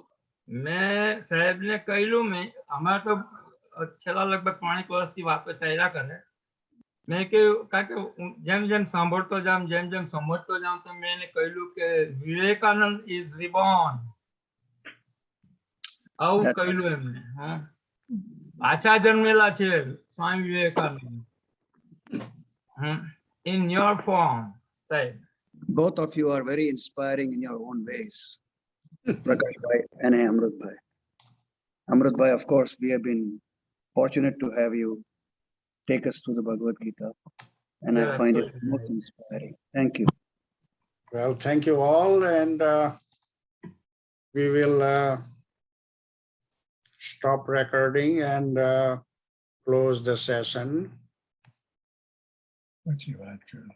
मैं साहेब ने कहलू में हमारे तो छेल्ला लगभग 3 વર્ષથી વાતો ચાલ્યા કરે. મેં કે કારણ કે જેમ જેમ સાંભળતો જામ જેમ જેમ સમજતો જામ તો મેં એને કહ્યું કે વિવેકાનંદ ઇઝ રિબોર્ન. આવું That's- કહ્યું એમને. હા, પાછા જન્મેલા છે Swami Vivekananda. In your form, સાહેબ. Both of you are very inspiring in your own ways. Prakash Bhai and Amrut Bhai. Amrut Bhai, of course, we have been fortunate to have you take us through the Bhagavad Gita. And I Yeah, find it absolutely. most inspiring. Thank you. Well, thank you all, and we will stop recording and close the session. What's your lecture?